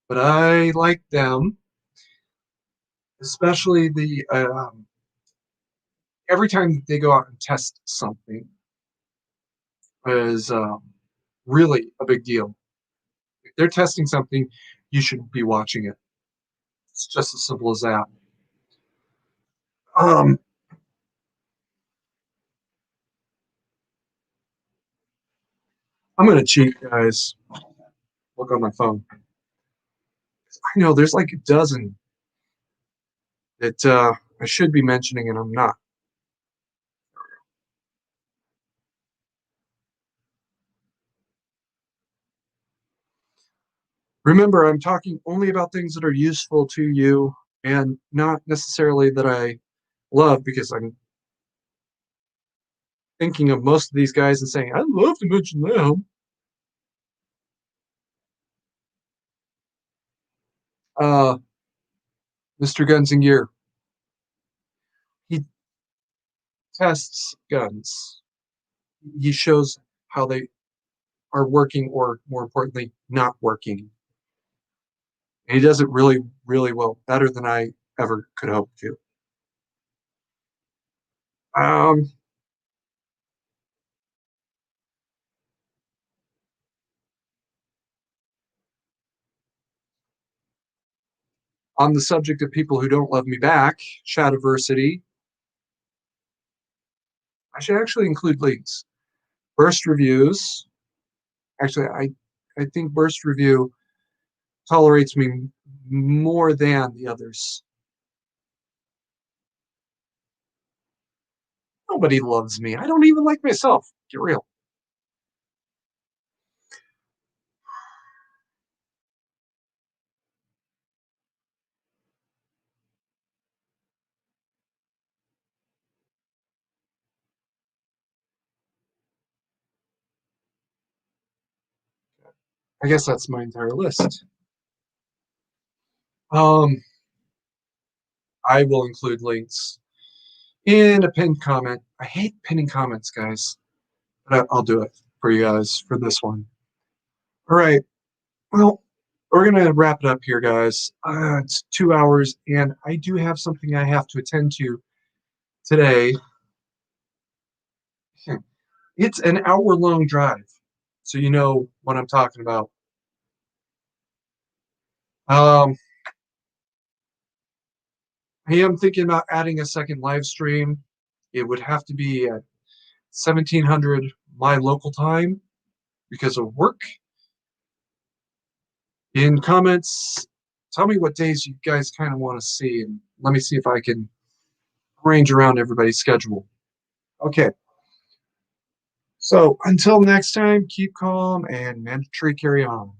but I like them, especially the every time they go out and test something is really a big deal. If they're testing something, you should be watching it. It's just as simple as that. Um, I'm gonna cheat, guys. Look on my phone. I know there's like a dozen that I should be mentioning, and I'm not. Remember, I'm talking only about things that are useful to you and not necessarily that I love because I'm thinking of most of these guys and saying, I'd love to mention them. Uh, Mr. Guns and Gear, he tests guns. He shows how they are working or, more importantly, not working. And he does it really, really well, better than I ever could hope to. Um, on the subject of people who don't love me back, Shadiversity, I should actually include links. Burst reviews. Actually, I think Burst Review tolerates me more than the others. Nobody loves me. I don't even like myself. Get real. I guess that's my entire list. Um, I will include links in a pinned comment. I hate pinning comments, guys, but I'll do it for you guys for this one. All right. Well, we're gonna wrap it up here, guys. It's 2 hours, and I do have something I have to attend to today. It's an hour-long drive, so you know what I'm talking about. Um, I am thinking about adding a second live stream. It would have to be at 1700 my local time because of work. In comments, tell me what days you guys kind of want to see, and let me see if I can arrange around everybody's schedule. Okay. So until next time, keep calm and mandatory carry on.